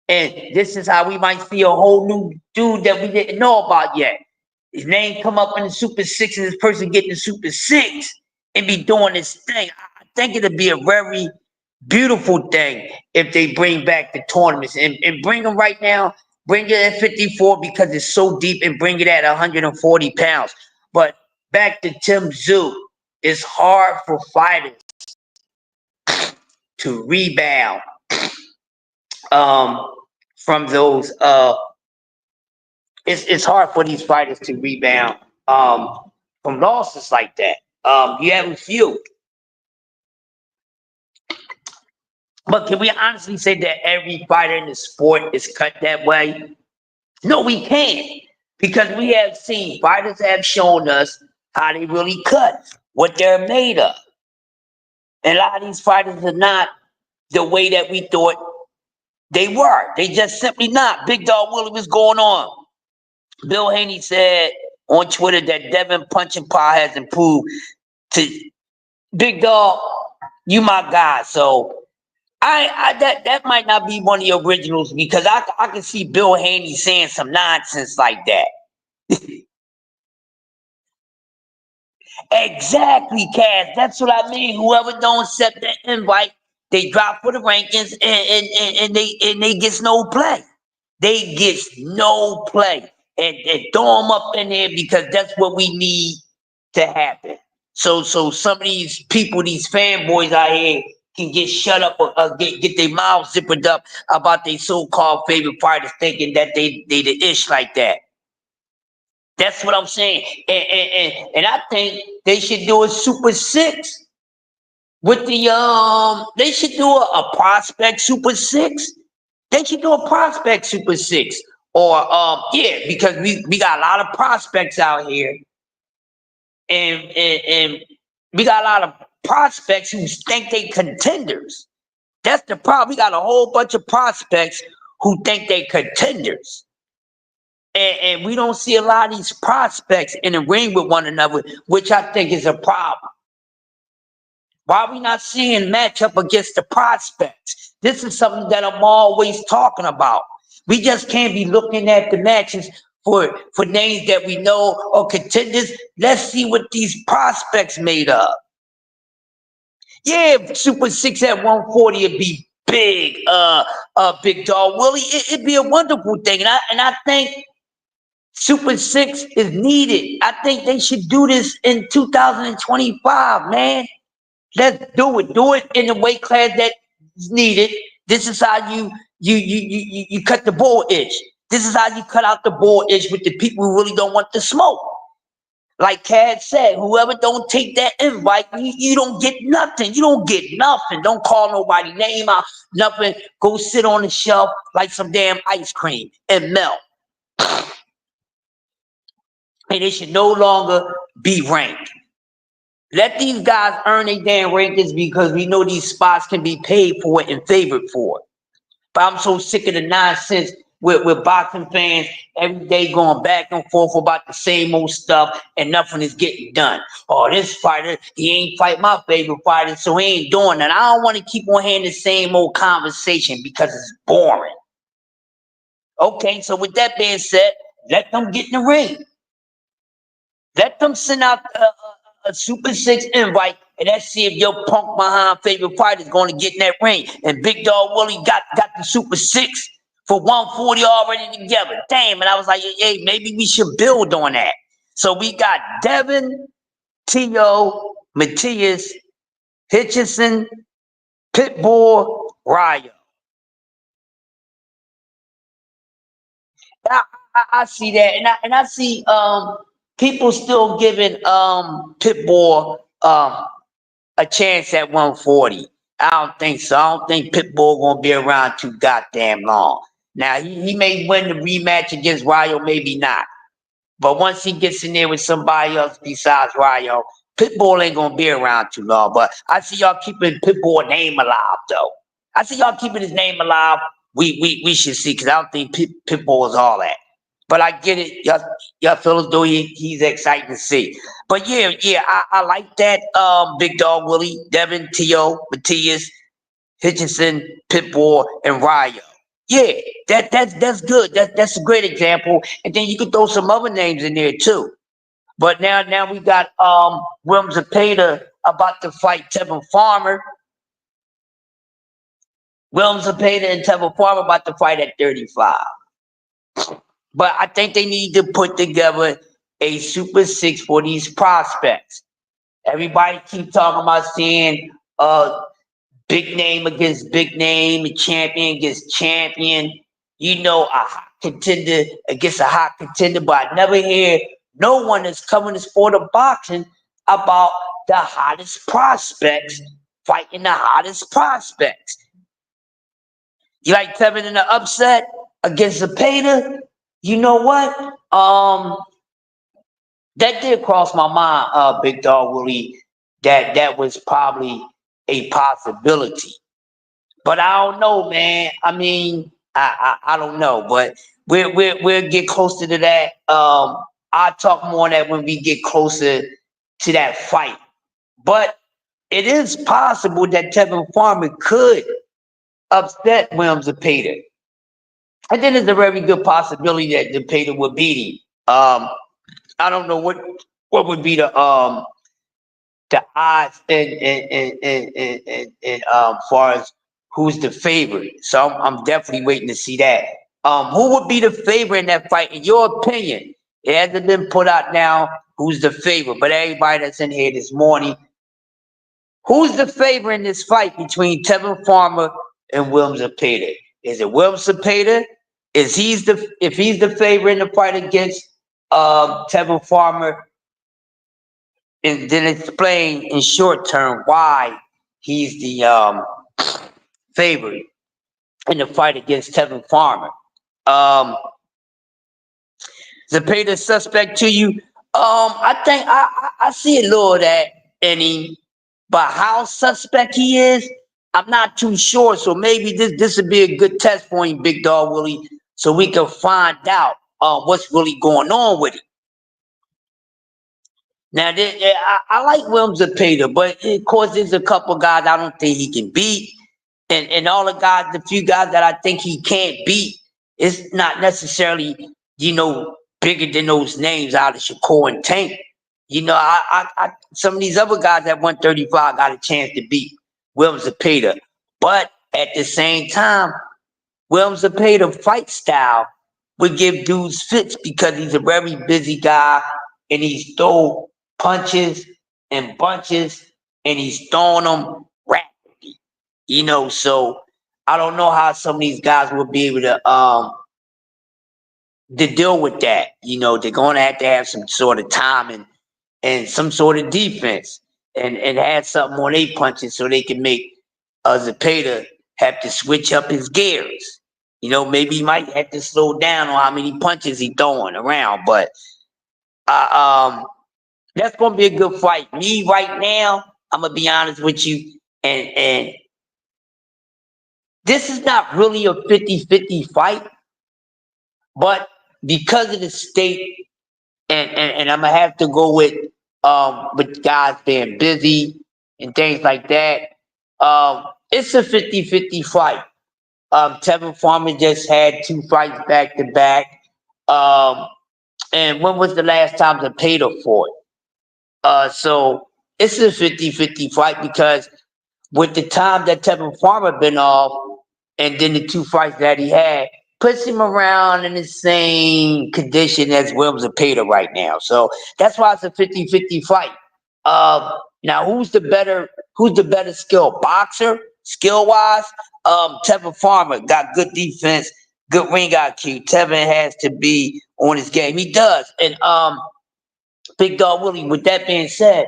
And this is how we might see a whole new dude that we didn't know about yet. His name come up in the Super 6 and this person get the Super 6 and be doing this thing. I think it'll be a very beautiful thing if they bring back the tournaments and bring them right now. Bring it at 54 because it's so deep, and bring it at 140 pounds. But back to Tim Tszyu, it's hard for fighters to rebound from those. It's hard for these fighters to rebound from losses like that. You have a few. But can we honestly say that every fighter in the sport is cut that way? No, we can't. Because we have seen fighters have shown us how they really cut, what they're made of. And a lot of these fighters are not the way that we thought they were. They just simply not. Big Dog Willie, what's going on? Bill Haney said on Twitter that Devin punching power has improved. To Big Dog, you my guy. So that might not be one of the originals, because I can see Bill Haney saying some nonsense like that. Exactly, Cass. That's what I mean. Whoever don't accept the invite, they drop for the rankings, and they gets no play. They gets no play, and throw them up in there because that's what we need to happen. So some of these people, these fanboys out here, can get shut up or get their mouths zippered up about their so-called favorite fighters, thinking that they the ish like that. That's what I'm saying. And I think they should do a Super 6 with the they should do a prospect Super 6. They should do a prospect Super 6. Or yeah, because we got a lot of prospects out here. And we got a lot of prospects who think they contenders. That's the problem. We got a whole bunch of prospects who think they contenders. And we don't see a lot of these prospects in the ring with one another, which I think is a problem. Why are we not seeing match up against the prospects? This is something that I'm always talking about. We just can't be looking at the matches for names that we know or contenders. Let's see what these prospects made of. Yeah, Super 6 at 140 would be big, Big Dog Willie. It'd be a wonderful thing. And I think Super 6 is needed. I think they should do this in 2025, man. Let's do it. Do it in the weight class that's needed. This is how you cut the bull itch. This is how you cut out the bull itch with the people who really don't want the smoke. Like Cad said, whoever don't take that invite, you don't get nothing. You don't get nothing. Don't call nobody name out, nothing. Go sit on the shelf like some damn ice cream and melt. And it should no longer be ranked. Let these guys earn their damn rankings because we know these spots can be paid for it and favored for it. But I'm so sick of the nonsense with boxing fans every day going back and forth about the same old stuff and nothing is getting done. Oh, this fighter, he ain't fight my favorite fighter, so he ain't doing that. I don't want to keep on hearing the same old conversation because it's boring. Okay, so with that being said, let them get in the ring. Let them send out a Super 6 invite, and let's see if your punk behind favorite fighter is going to get in that ring. And Big Dog Willie got the Super 6 for 140 already together. Damn, and I was like, hey, maybe we should build on that. So we got Devin, T.O., Matthias, Hitchison, Pitbull, Ryo. I see that, and I see people still giving Pitbull a chance at 140. I don't think so. I don't think Pitbull gonna be around too goddamn long. Now he may win the rematch against Ryo, maybe not. But once he gets in there with somebody else besides Ryo, Pitbull ain't gonna be around too long. But I see y'all keeping Pitbull's name alive, though. I see y'all keeping his name alive. We should see, because I don't think Pitbull is all that. But I get it. Y'all feel as though he's exciting to see. But yeah, I like that. Big Dog Willie, Devin, T.O., Matthias, Hitchison, Pitbull, and Ryo. Yeah, that's good. That's a great example. And then you could throw some other names in there too. But now we got William Zepeda about to fight Tevin Farmer. William Zepeda and Tevin Farmer about to fight at 35. But I think they need to put together a Super 6 for these prospects. Everybody keep talking about seeing big name against big name, a champion against champion, a hot contender against a hot contender, but I never hear no one that's covering the sport of boxing about the hottest prospects fighting the hottest prospects. You like Tevin in the upset against Zepeda? You know what? That did cross my mind, Big Dog Willie, that was probably a possibility. But I don't know, man. I mean, I don't know, but we'll get closer to that. I'll talk more on that when we get closer to that fight. But it is possible that Tevin Farmer could upset William Zepeda. I think there's a very good possibility that Zepeda would beat him. I don't know what would be the odds and far as who's the favorite. So I'm definitely waiting to see that. Who would be the favorite in that fight, in your opinion? It hasn't been put out now who's the favorite, but everybody that's in here this morning, who's the favorite in this fight between Tevin Farmer and William Zepeda? Is it William Zepeda? If he's the favorite in the fight against Tevin Farmer, and then explain in short term why he's the favorite in the fight against Tevin Farmer. Zepeda suspect to you? I think I see a little of that in him, but how suspect he is, I'm not too sure. So maybe this would be a good test for him, Big Dog Willie, so we can find out what's really going on with him. Now, I like William Zepeda, but of course, there's a couple guys I don't think he can beat. And all the few guys that I think he can't beat, it's not necessarily, bigger than those names out of Shakur and Tank. Some of these other guys at 135 got a chance to beat William Zepeda. But at the same time, William Zepeda fight style would give dudes fits because he's a very busy guy and he's throw punches and bunches and he's throwing them rapidly. So I don't know how some of these guys will be able to deal with that. They're going to have some sort of time and some sort of defense and have something on their punches so they can make Zepeda have to switch up his gears. Maybe he might have to slow down on how many punches he's throwing around. But That's gonna be a good fight. Me right now, I'm gonna be honest with you, and this is not really a 50-50 fight, but because of the state, and I'm gonna have to go with guys being busy and things like that. It's a 50-50 fight. Tevin Farmer just had 2 fights back to back. Um, and when was the last time the Pater fought? So it's a 50-50 fight because with the time that Tevin Farmer been off, and then the 2 fights that he had, puts him around in the same condition as Williams and Pater right now. So that's why it's a 50-50 fight. Now who's the better skill boxer, skill wise? Tevin Farmer got good defense, good ring IQ. Tevin has to be on his game. He does. And Big Dog Willie, with that being said,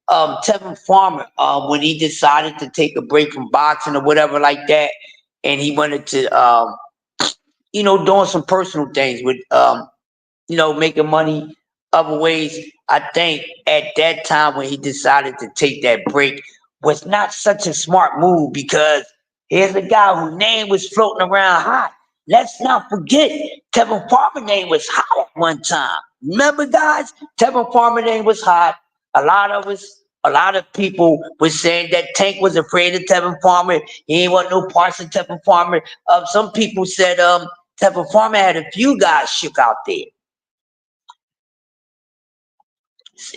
Tevin Farmer, when he decided to take a break from boxing or whatever like that, and he wanted to, doing some personal things with, making money other ways. I think at that time when he decided to take that break was not such a smart move because here's a guy whose name was floating around hot. Let's not forget, Tevin Farmer's name was hot at one time. Remember, guys? Tevin Farmer's name was hot. A lot of people were saying that Tank was afraid of Tevin Farmer. He ain't want no parts of Tevin Farmer. Some people said Tevin Farmer had a few guys shook out there.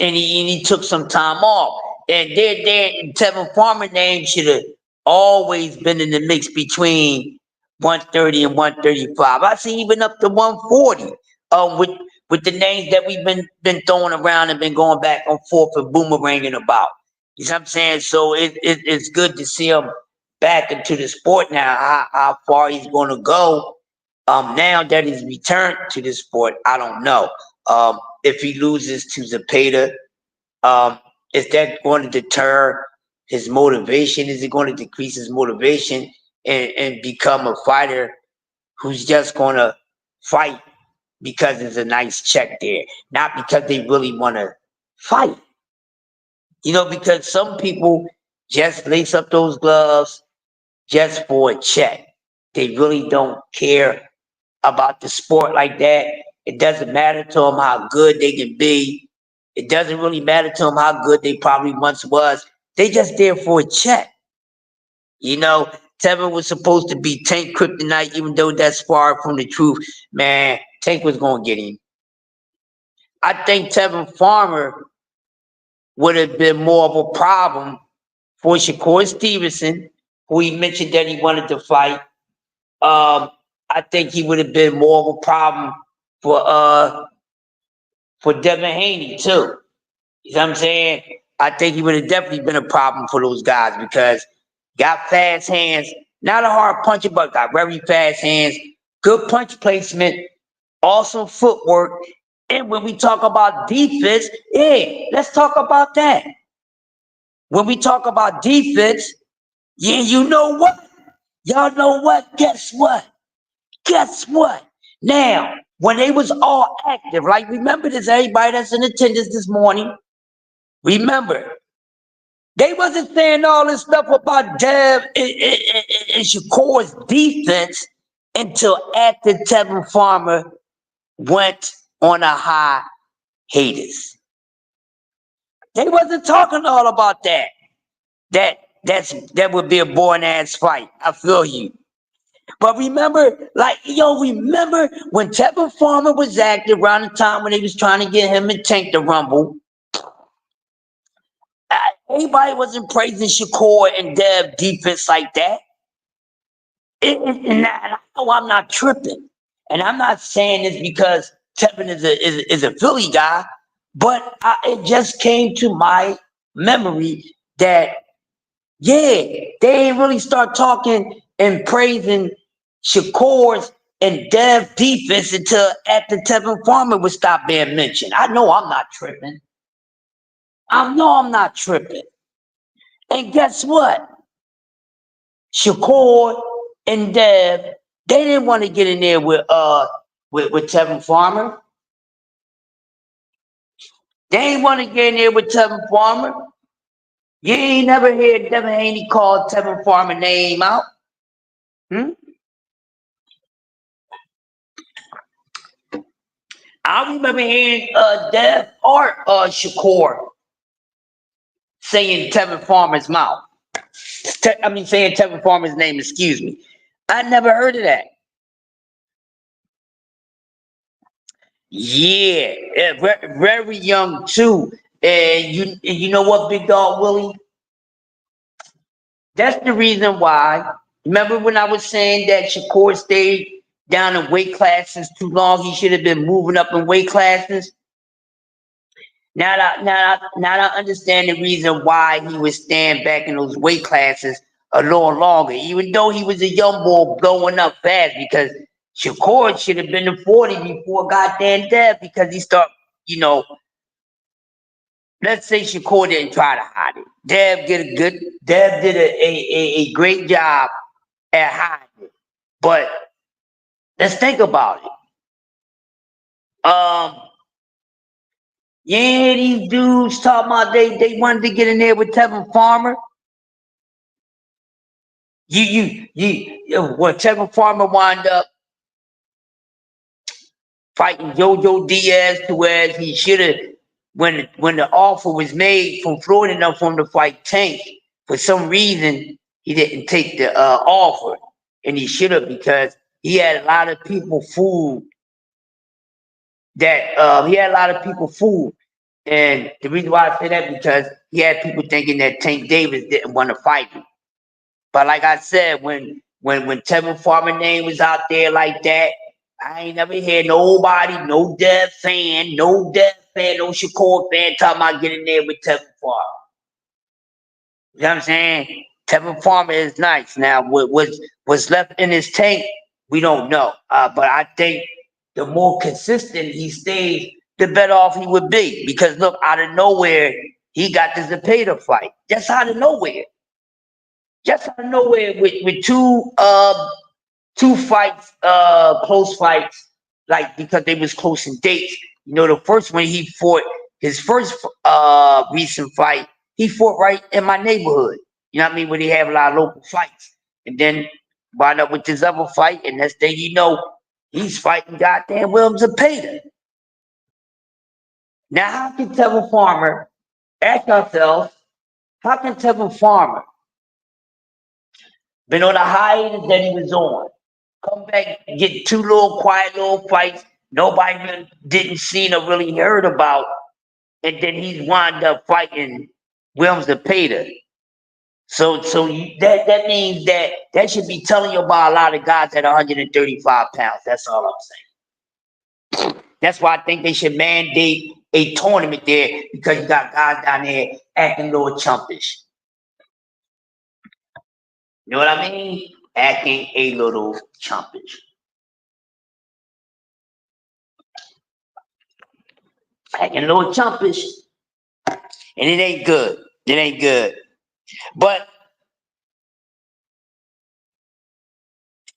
And he took some time off. And Tevin Farmer name should have always been in the mix between 130 and 135. I see even up to 140. With the names that we've been throwing around and been going back and forth and boomeranging about. You know what I'm saying? So it's good to see him back into the sport now. How far he's going to go. Now that he's returned to the sport, I don't know. If he loses to Zapata, is that going to deter his motivation? Is it going to decrease his motivation and become a fighter who's just going to fight because there's a nice check there, not because they really want to fight? Because some people just lace up those gloves just for a check. They really don't care about the sport like that. It doesn't matter to them how good they can be. It doesn't really matter to them how good they probably once was. They just there for a check. Tevin was supposed to be Tank Kryptonite, even though that's far from the truth. Man, Tank was going to get him. I think Tevin Farmer would have been more of a problem for Shakur Stevenson, who he mentioned that he wanted to fight. I think he would have been more of a problem for Devin Haney too. You know what I'm saying? I think he would have definitely been a problem for those guys because got fast hands, not a hard puncher, but got very fast hands, good punch placement, awesome footwork. And when we talk about defense, let's talk about that. When we talk about defense, you know what? Y'all know what? Guess what? Guess what? Now, when they was all active, like remember this, everybody that's in attendance this morning, remember, they wasn't saying all this stuff about Dev and Shakur's defense until after Tevin Farmer went on a hiatus. They wasn't talking all about that. That would be a boring ass fight. I feel you. But remember when Tevin Farmer was active around the time when they was trying to get him and Tank to rumble, everybody wasn't praising Shakur and Dev defense like that. And I know I'm not tripping. And I'm not saying this because Tevin is a Philly guy, but it just came to my memory that, they ain't really start talking and praising Shakur's and Dev defense until after Tevin Farmer would stop being mentioned. I know I'm not tripping. And guess what? Shakur and Dev, they didn't want to get in there with Tevin Farmer. They ain't want to get in there with Tevin Farmer. You ain't never heard Devin Haney call Tevin Farmer name out. I remember hearing Dev or Shakur saying Tevin Farmer's mouth. Saying Tevin Farmer's name, excuse me. I never heard of that. Yeah, very young too. And you know what, Big Dog Willie? That's the reason why. Remember when I was saying that Shakur stayed down in weight classes too long? He should have been moving up in weight classes. Now I understand the reason why he was staying back in those weight classes a little longer, even though he was a young boy blowing up fast, because Shakur should have been in 40 before goddamn Dev, because he started, let's say Shakur didn't try to hide it. Dev did a great job at hiding it. But let's think about it. Yeah, these dudes talking about they wanted to get in there with Tevin Farmer. When Tevin Farmer wound up fighting JoJo Diaz, to where he should have, when the offer was made from Florida enough for him to fight Tank, for some reason he didn't take the offer, and he should have, because he had a lot of people fooled. And the reason why I say that, because he had people thinking that Tank Davis didn't want to fight him. But like I said, when Tevin Farmer name was out there like that, I ain't never hear nobody, no Shakur fan talking about getting there with Tevin Farmer. You know what I'm saying? Tevin Farmer is nice. Now, what's left in his tank, we don't know. But I think the more consistent he stays, the better off he would be. Because look, out of nowhere, he got the Zepeda fight. Just out of nowhere. Just out of nowhere, with two fights, close fights, like, because they was close in dates. The first one he fought, his first recent fight, he fought right in my neighborhood. You know what I mean? Where they have a lot of local fights. And then wound up with this other fight, and next thing you know, he's fighting goddamn Williams and Pater. Now, how can Tevin Farmer, ask ourselves, how can Tevin Farmer been on the hiatus that he was on, come back and get two quiet little fights nobody really didn't see or really heard about, and then he's wound up fighting Williams and Pater? So that means that should be telling you about a lot of guys at 135 pounds. That's all I'm saying. That's why I think they should mandate a tournament there, because you got guys down there acting a little chumpish. You know what I mean? Acting a little chumpish. Acting a little chumpish. And it ain't good. It ain't good. But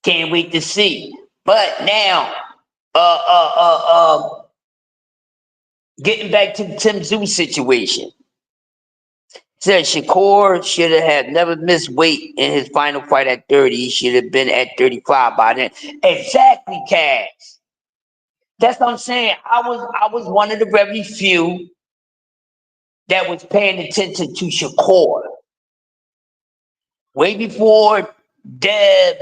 can't wait to see. But now, getting back to the Tim Tszyu situation. Said Shakur should have never missed weight in his final fight at 30. He should have been at 35 by then. Exactly, Cass. That's what I'm saying. I was one of the very few that was paying attention to Shakur way before Dev,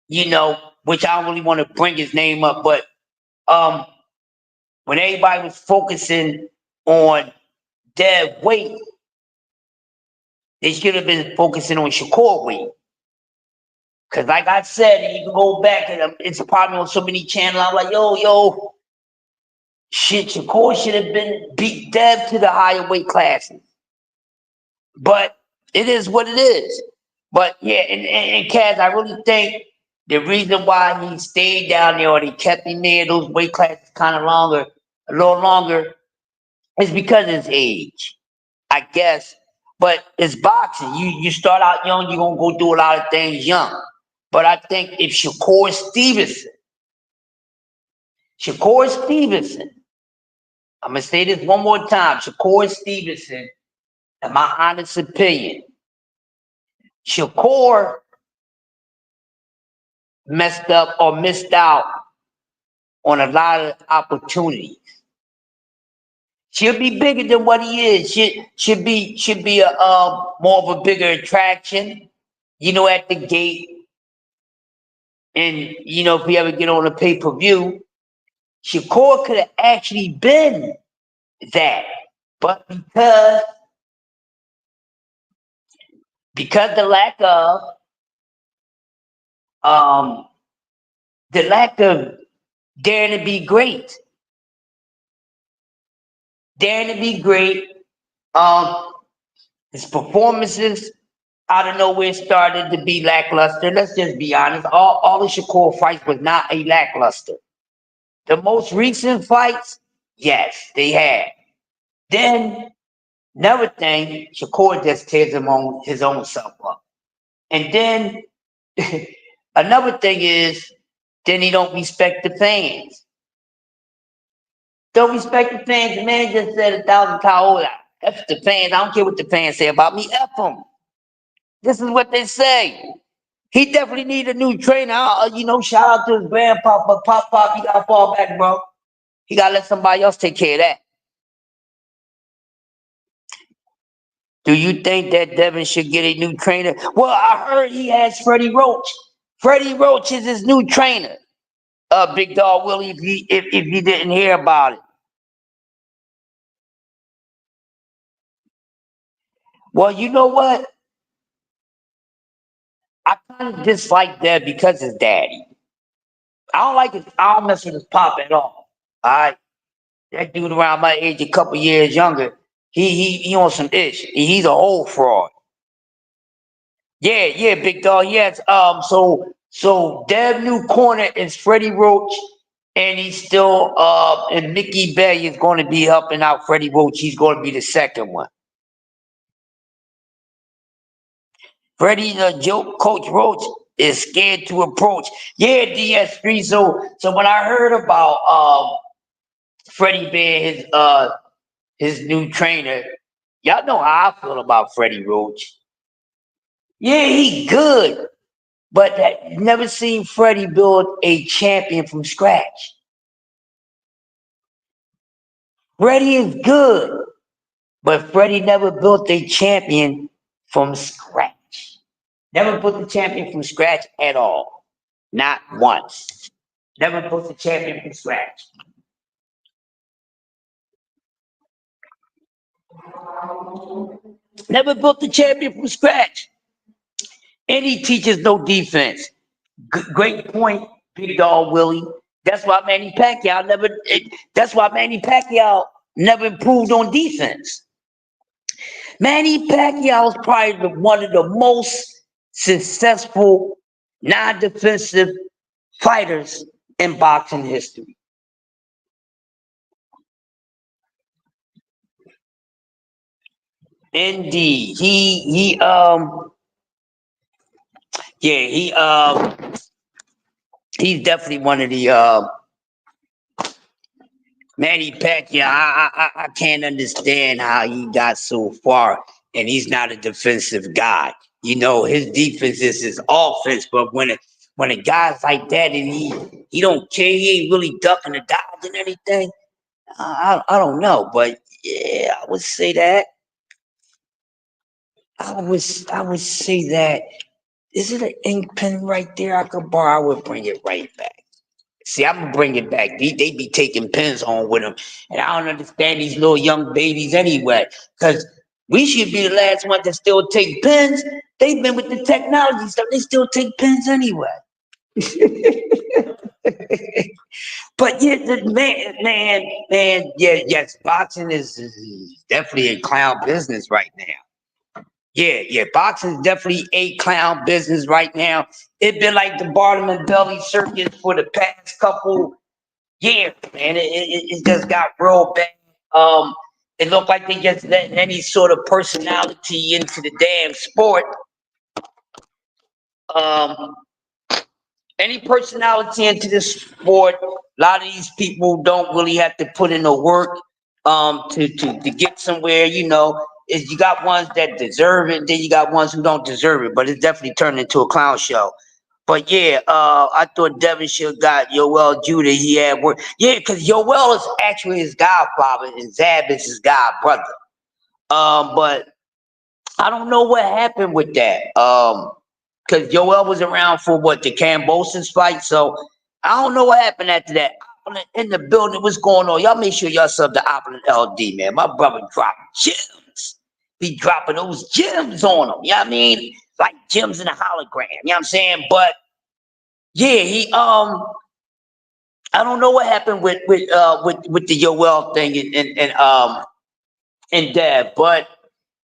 which I don't really want to bring his name up, but when everybody was focusing on Dev weight, they should have been focusing on Shakur weight. Because like I said, and you can go back, and it's probably on so many channels, I'm like, yo, shit, Shakur should have been beat Dev to the higher weight classes. But it is what it is. But yeah, and Kaz, I really think the reason why he stayed down there, or they kept him there, those weight classes kind of longer, a little longer, is because of his age, I guess. But it's boxing. You start out young, you're gonna go do a lot of things young. But I think if Shakur Stevenson I'm gonna say this one more time. Shakur Stevenson, in my honest opinion, Shakur messed up or missed out on a lot of opportunities. She'll be bigger than what he is. Should be a more of a bigger attraction, at the gate. And if we ever get on a pay-per-view, Shakur could have actually been that, but because the lack of daring to be great, his performances out of nowhere started to be lackluster. Let's just be honest. All the Shakur fights was not a lackluster. The most recent fights, yes, they had. Then another thing, Shakur just tears his own self up. And then another thing is, then he don't respect the fans. Don't respect the fans. The man just said 1,000 times, F the fans. I don't care what the fans say about me. F them. This is what they say. He definitely need a new trainer. Shout out to his grandpa, but Pop, he gotta fall back, bro. He gotta let somebody else take care of that. Do you think that Devin should get a new trainer? Well, I heard he has Freddie Roach. Freddie Roach is his new trainer. Big Dog Willie, if you didn't hear about it. Well, you know what? I kind of dislike Dev because his daddy. I don't mess with his pop at all. All right. That dude around my age, a couple years younger, he on some ish. He's an old fraud. Yeah, Big Dog. Yes. So Dev new corner is Freddie Roach, and he's still and Mickey Bay is going to be helping out Freddie Roach. He's going to be the second one. Freddie, Coach Roach is scared to approach. Yeah, DS3. So when I heard about Freddie being his new trainer, y'all know how I feel about Freddie Roach. Yeah, he good, but never seen Freddie build a champion from scratch. Freddie is good, but Freddie never built a champion from scratch. Never built a champion from scratch at all. Not once. Never built a champion from scratch. Never built a champion from scratch. And he teaches no defense. Great point, Big Dog Willie. That's why Manny Pacquiao never improved on defense. Manny Pacquiao is probably one of the most successful non-defensive fighters in boxing history. Indeed, he's definitely one of the Manny Pacquiao. I can't understand how he got so far, and he's not a defensive guy. His defense is his offense, but when a guy's like that and he don't care, he ain't really ducking or dodging anything. I don't know, but yeah, I would say that. I would say that. Is it an ink pen right there I could borrow? I would bring it right back. See, I'm gonna bring it back. They be taking pens home with them, and I don't understand these little young babies anyway. Because we should be the last ones that still take pens. They've been with the technology stuff. They still take pens anyway. But yeah, man, yeah, yes, boxing is definitely a clown business right now. Yeah, boxing is definitely a clown business right now. It's been like the Barnum and Belly circus for the past couple years, man. It just got real bad. It looked like they just let any sort of personality into the damn sport. Um, any personality into the sport. A lot of these people don't really have to put in the work. to get somewhere, is you got ones that deserve it, then you got ones who don't deserve it, but it's definitely turned into a clown show. But yeah, I thought Devonshire got Yoel Judah. He had work. Yeah, because Yoel is actually his godfather and Zab is his god brother. But I don't know what happened with that. Because Yoel was around for what, the Cambosis fight. So I don't know what happened after that. In the building, what's going on? Y'all make sure y'all sub the Opulent LD, man. My brother dropping gems. Be dropping those gems on him. You know what I mean? Like gems in a hologram. You know what I'm saying? But yeah, I don't know what happened with the Yoel thing and Dev, but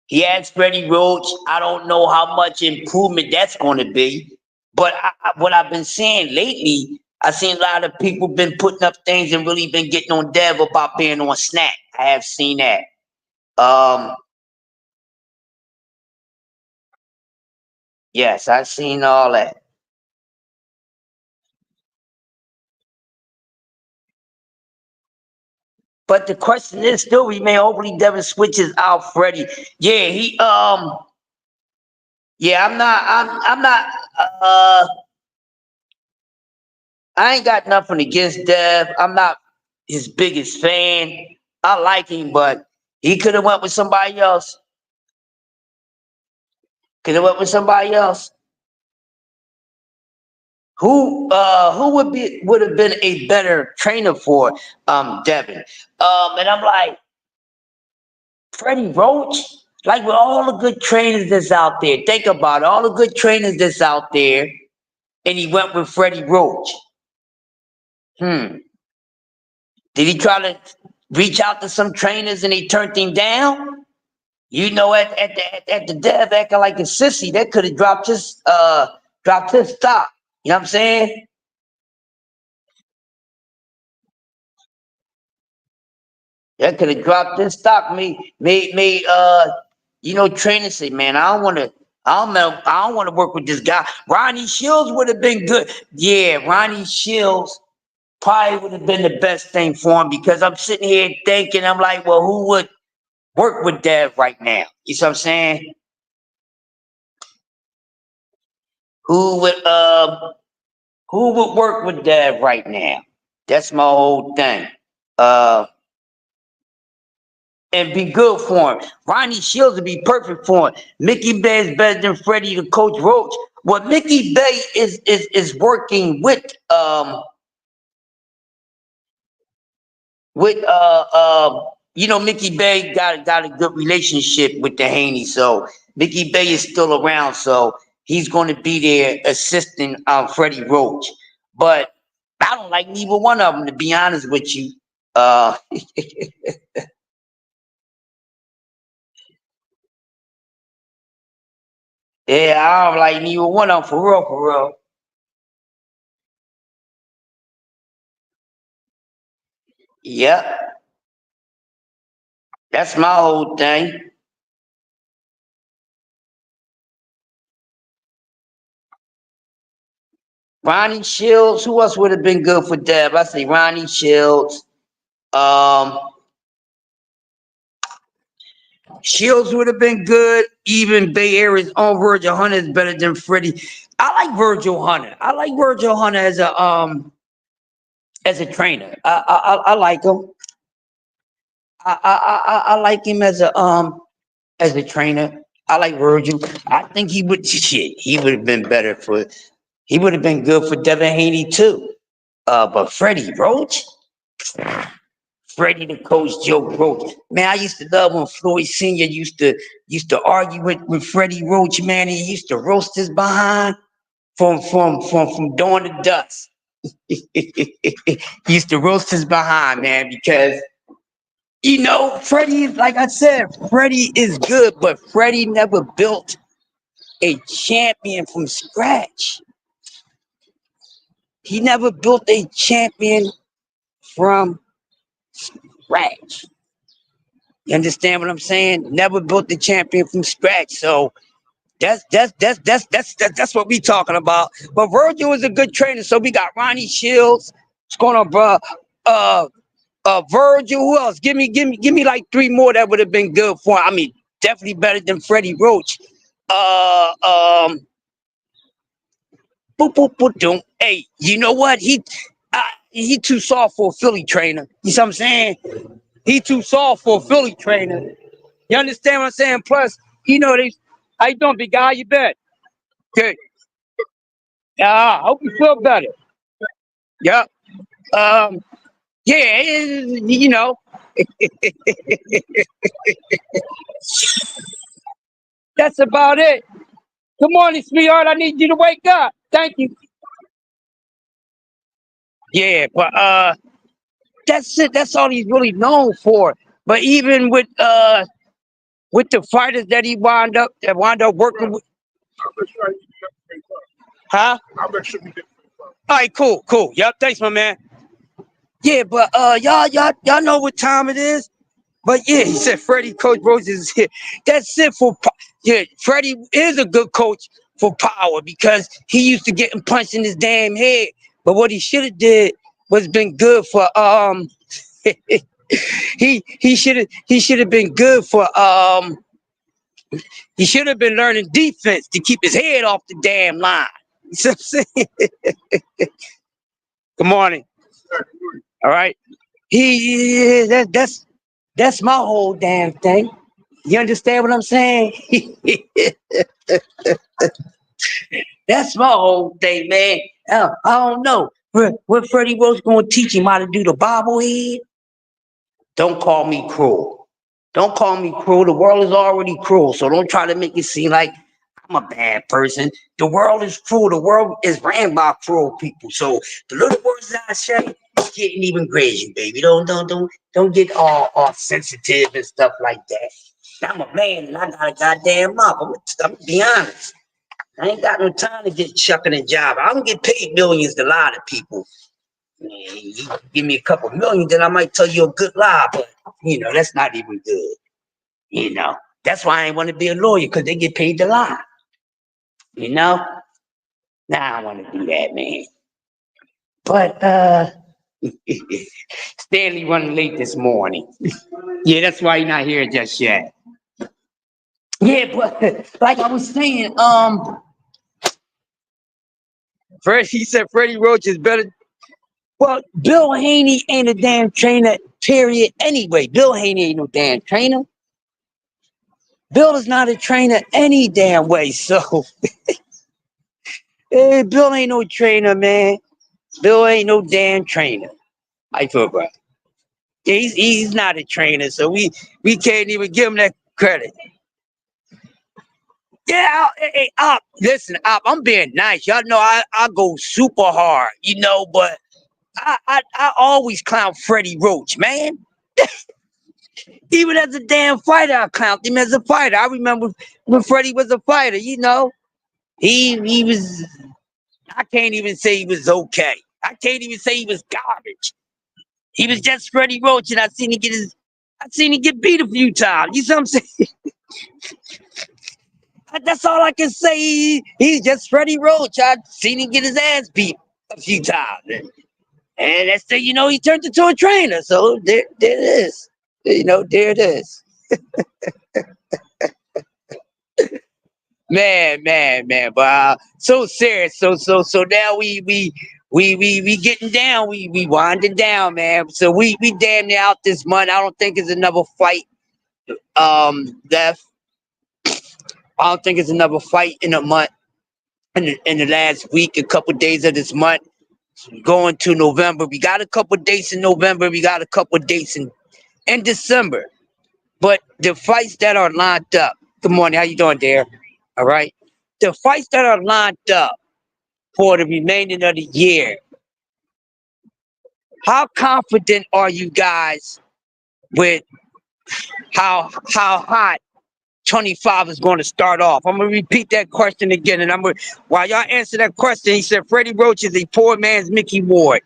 he has Freddie Roach. I don't know how much improvement that's going to be. But what I've been seeing lately, I've seen a lot of people been putting up things and really been getting on Dev about being on Snap. I have seen that. Yes, I've seen all that. But the question is still remain. Hopefully, Devin switches out Freddie. Yeah, yeah, I'm not. Uh, I ain't got nothing against Dev. I'm not his biggest fan. I like him, but he could have went with somebody else. Could have went with somebody else. Who would have been a better trainer for Devin? And I'm like, Freddie Roach? Like with all the good trainers that's out there, think about it, all the good trainers that's out there, and he went with Freddie Roach. Hmm. Did he try to reach out to some trainers and he turned him down? At the Dev acting like a sissy, that could have dropped his stock. You know what I'm saying? That could have dropped his stock. Trainers say, man, I don't know, I don't want to work with this guy. Ronnie Shields would have been good. Yeah, Ronnie Shields probably would have been the best thing for him because I'm sitting here thinking, I'm like, well, who would work with Dev right now? You see what I'm saying? Who would uh who would work with Dev right now? That's my whole thing. Uh and be good for him. Ronnie Shields would be perfect for him. Mickey Bay is better than Freddie to Coach Roach. What Mickey Bay is working with Mickey Bay got a good relationship with the Haney, so Mickey Bay is still around, so he's going to be there assisting Freddie Roach. But I don't like neither one of them, to be honest with you. Uh, yeah, I don't like neither one of them for real, for real. Yep, that's my whole thing. Ronnie Shields, who else would have been good for Deb? I say Ronnie Shields. Um, Shields would have been good. Even Bay Area's own Virgil Hunter is better than Freddie. I like Virgil Hunter. I like Virgil Hunter as a trainer. I like him. I like him as a trainer. I like Virgil. I think he would have been better for he would have been good for Devin Haney too. But Freddie Roach, Freddie the coach, Joe Roach. Man, I used to love when Floyd Sr. used to argue with Freddie Roach, man. He used to roast his behind from dawn to dusk. He used to roast his behind, man, because Freddie, like I said, Freddie is good, but Freddie never built a champion from scratch. He never built a champion from scratch. You understand what I'm saying? Never built the champion from scratch. So that's what we talking about. But Virgil is a good trainer. So we got Ronnie Shields. What's going on, bro? Virgil. Who else? Give me like three more that would have been good for him. I mean, definitely better than Freddie Roach. Uh, um, boop, boop, boop, doom. Hey, you know what? He too soft for a Philly trainer. You see what I'm saying? He too soft for a Philly trainer. You understand what I'm saying? Plus, they. How you doing, big guy? You bet. Good. I hope you feel better. Yep. Um. Yeah. That's about it. Good morning, sweetheart. I need you to wake up. Thank you. Yeah, but that's it. That's all he's really known for. But even with the fighters that he wound up working with, huh? All right, cool. Yep, thanks, my man. Yeah, but y'all know what time it is. But yeah, he said Freddie, Coach Rose is here. That's it for yeah. Freddie is a good coach for power because he used to getting punched in his damn head. But what he should have did was been good for he should have been good for he should have been learning defense to keep his head off the damn line. You see what I'm saying? Good morning. All right. That's my whole damn thing. You understand what I'm saying? That's my whole thing, man. I don't know. What Freddie Rose gonna teach him how to do the bobblehead? Don't call me cruel. Don't call me cruel. The world is already cruel, so don't try to make it seem like I'm a bad person. The world is cruel. The world is ran by cruel people. So the little words that I say can't even graze you, baby. Don't get all sensitive and stuff like that. I'm a man and I got a goddamn mouth. I'm gonna be honest. I ain't got no time to get shucking and jiving. I don't get paid millions to lie to people. Man, you give me a couple million, then I might tell you a good lie, but that's not even good. That's why I ain't want to be a lawyer because they get paid to lie. You know, nah, I don't want to do that, man. But Stanley running late this morning. Yeah, that's why he's not here just yet. Yeah, but like I was saying, first he said Freddie Roach is better. Well, Bill Haney ain't a damn trainer, period. Anyway, Bill Haney ain't no damn trainer. Bill is not a trainer any damn way. So, Bill ain't no trainer, man. Bill ain't no damn trainer. I feel, bro. He's not a trainer, so we can't even give him that credit. Yeah, hey, listen, I'm being nice. Y'all know I go super hard, but I always clown Freddie Roach, man. Even as a damn fighter, I clowned him as a fighter. I remember when Freddie was a fighter, he was. I can't even say he was okay. I can't even say he was garbage. He was just Freddie Roach, and I seen him get beat a few times. You see what I'm saying? That's all I can say. He's just Freddie Roach. I seen him get his ass beat a few times, and that's he turned into a trainer. So there it is. There it is. Man. But so serious. So now we getting down. We winding down, man. So we damn near out this month. I don't think it's another fight. Left. I don't think it's another fight in a month. In the last week, a couple days of this month, going to November. We got a couple dates in November. We got a couple dates in December. But the fights that are lined up. Good morning. How you doing, dear? All right. The fights that are lined up for the remaining of the year. How confident are you guys with how hot 25 is going to start off? I'm going to repeat that question again. And while y'all answer that question, he said Freddie Roach is a poor man's Mickey Ward.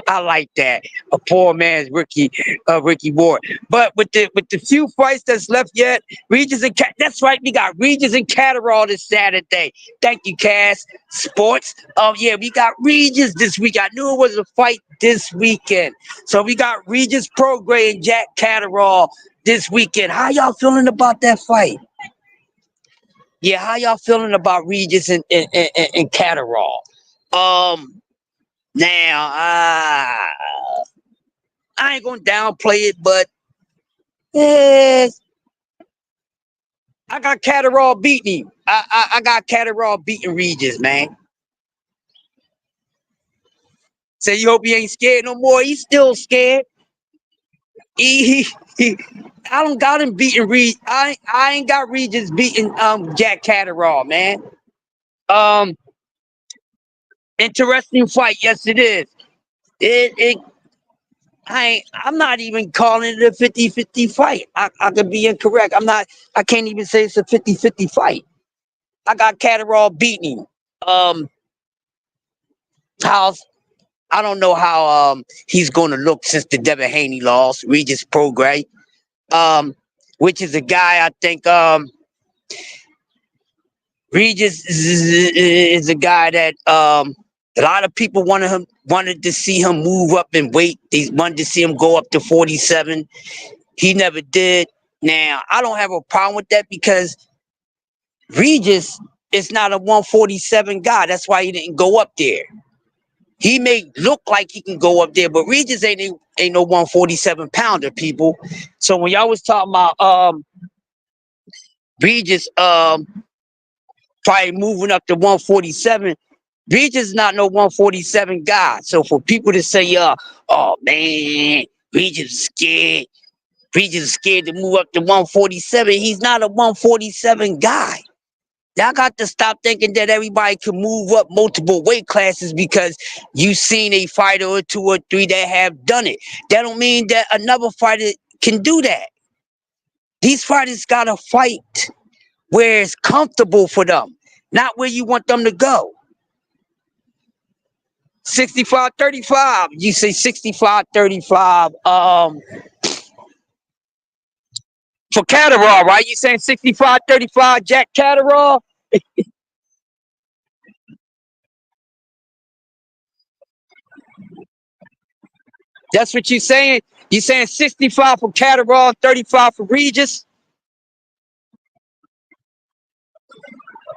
I I like that. A poor man's Ricky Ward. But with the few fights that's left yet, Regis and that's right. We got Regis and Catterall this Saturday. Thank you, Cass. Sports. Oh yeah, we got Regis this week. I knew it was a fight this weekend. So we got Regis Prograis and Jack Catterall this weekend. How y'all feeling about that fight? Yeah, how y'all feeling about Regis and Catterall? Now, I ain't gonna downplay it, but eh, I got Catterall beating him. I got Catterall beating Regis, man. Say you hope he ain't scared no more. He's still scared. He I don't got him beating Regis. I ain't got Regis beating Jack Catterall, man. Um, Interesting fight. Yes, it is. It I'm not even calling it a 50-50 fight. I could be incorrect. I can't even say it's a 50-50 fight. I got Catterall beating him. How I don't know how he's gonna look since the Devin Haney loss, Regis Prograis. Which is a guy I think Regis is a guy that a lot of people wanted to see him move up in weight. They wanted to see him go up to 47. He never did. Now, I don't have a problem with that because Regis is not a 147 guy. That's why he didn't go up there. He may look like he can go up there, but Regis ain't no 147 pounder, people. So when y'all was talking about Regis probably moving up to 147, Regis is not no 147 guy. So for people to say, oh man, Regis is scared. Regis is scared to move up to 147. He's not a 147 guy. Y'all got to stop thinking that everybody can move up multiple weight classes because you've seen a fighter or two or three that have done it. That don't mean that another fighter can do that. These fighters got to fight where it's comfortable for them, not where you want them to go. 65-35. You say 65-35. For Catterall, right? You saying 65-35 Jack Catterall? That's what you saying? You saying 65 for Catterall, 35 for Regis?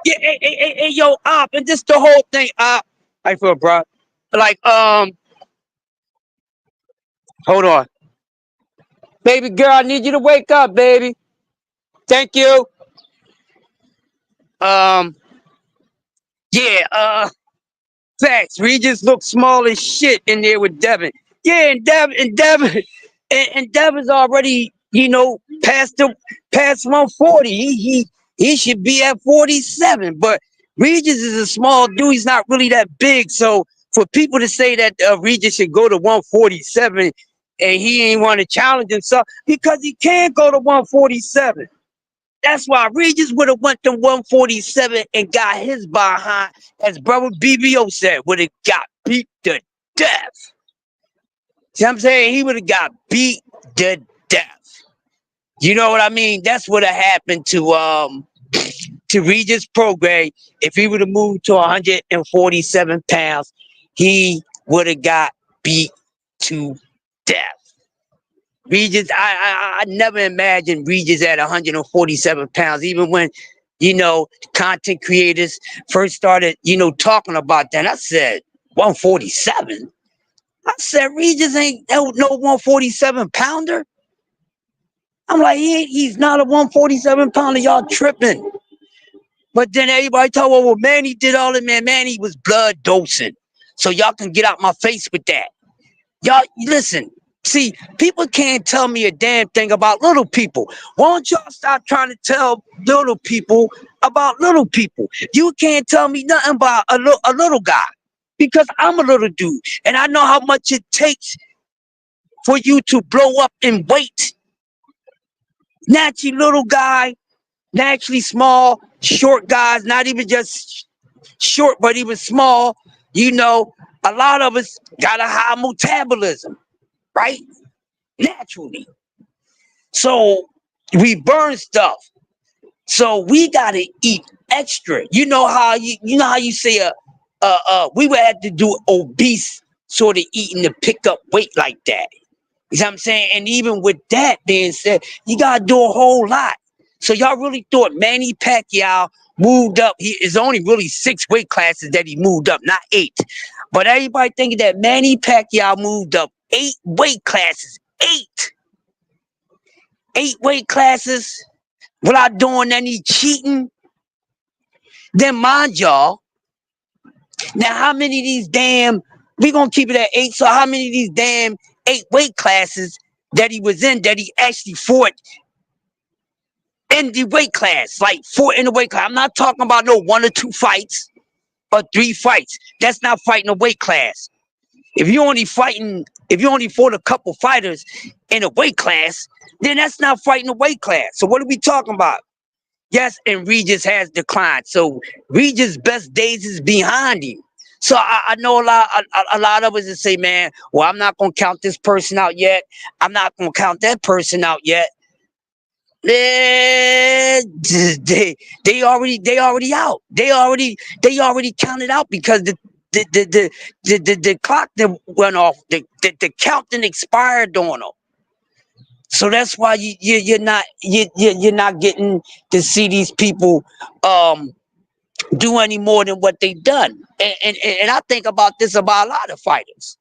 Yeah, hey, yo, Op, and this the whole thing, Op. How you feel, bro? Like, hold on. Baby girl, I need you to wake up, baby. Thank you. Um, yeah, facts. Regis look small as shit in there with Devin. Yeah, and Devin's already, past 140. He should be at 47. But Regis is a small dude. He's not really that big. So for people to say that Regis should go to 147 and he ain't want to challenge himself because he can't go to 147. That's why Regis would have went to 147 and got his behind, as brother BBO said, would have got beat to death. See what I'm saying? He would have got beat to death. You know what I mean? That's what happened to Regis Prograis. If he would have moved to 147 pounds, he would have got beat to death. Regis, I never imagined Regis at 147 pounds, even when, content creators first started, talking about that. I said, 147? I said, Regis ain't no 147 pounder. I'm like, he's not a 147 pounder. Y'all tripping. But then everybody told, well, Manny did all that, man. Manny was blood dosing. So y'all can get out my face with that. Y'all, listen. See, people can't tell me a damn thing about little people. Why don't y'all stop trying to tell little people about little people? You can't tell me nothing about a little guy because I'm a little dude and I know how much it takes for you to blow up in weight. Naturally little guy, naturally small, short guys, not even just short, but even small, A lot of us got a high metabolism, right? Naturally. So we burn stuff. So we gotta eat extra. You know how you say we would have to do obese sort of eating to pick up weight like that. You know what I'm saying? And even with that being said, you gotta do a whole lot. So y'all really thought Manny Pacquiao moved up? He is only really 6 weight classes that he moved up, not 8. But everybody thinking that Manny Pacquiao moved up 8 weight classes, 8 weight classes without doing any cheating. Then mind y'all, now how many of these damn we gonna keep it at 8? So how many of these damn 8 weight classes that he was in that he actually fought in the weight class, like fought in the weight class? I'm not talking about no 1 or 2 fights or 3 fights. That's not fighting a weight class. If you only fought a couple fighters in a weight class, then that's not fighting a weight class. So what are we talking about? Yes, and Regis has declined. So Regis' best days is behind him. So I know a lot of us that say, man, well, I'm not gonna count this person out yet. I'm not gonna count that person out yet. Eh, they already out. They already counted out because the clock that went off, the counting expired on them. So that's why you're not getting to see these people do any more than what they've done. And I think about this about a lot of fighters.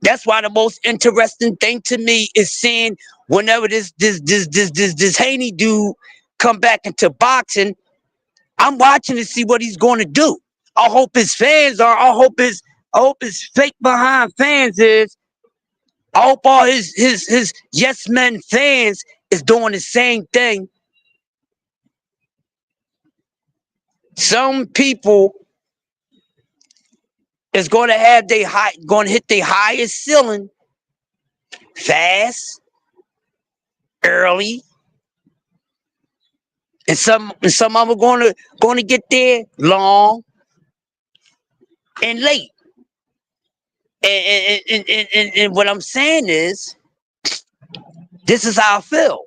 That's why the most interesting thing to me is seeing whenever this Haney dude come back into boxing. I'm watching to see what he's going to do. I hope his fans are. I hope his fake behind fans is. I hope all his yes men fans is doing the same thing. Some people is going to have going to hit their highest ceiling fast, early, and some of them are going to get there long and late. And what I'm saying is, this is how I feel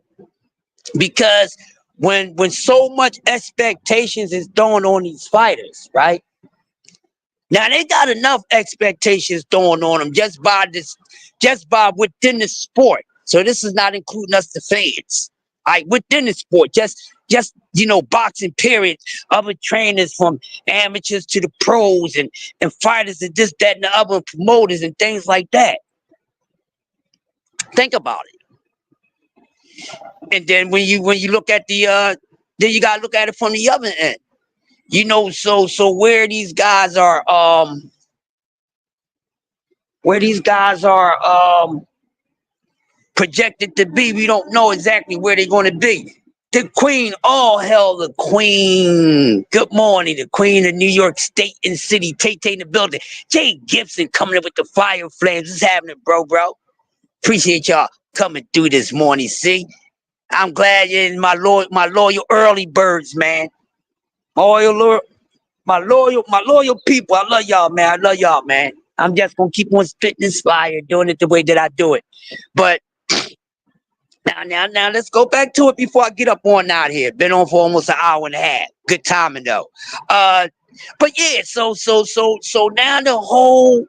because when so much expectations is thrown on these fighters, right? Now they got enough expectations thrown on them just by within the sport. So this is not including us, the fans. Like within the sport, just boxing period, other trainers from amateurs to the pros and fighters and this, that, and the other promoters and things like that. Think about it. And then when you look at then you gotta look at it from the other end. So where these guys are projected to be, we don't know exactly where they're going to be. The queen, all hell the queen. Good morning, the queen of New York State and City. Tay in the building. Jay Gibson coming in with the fire flames. What's happening, bro? Appreciate y'all coming through this morning. See, I'm glad you're in my loyal early birds, man. My loyal people. I love y'all, man. I love y'all, man. I'm just gonna keep on spitting this fire, doing it the way that I do it. But now, let's go back to it before I get up on out here. Been on for almost an hour and a half. Good timing though. But yeah, so now the whole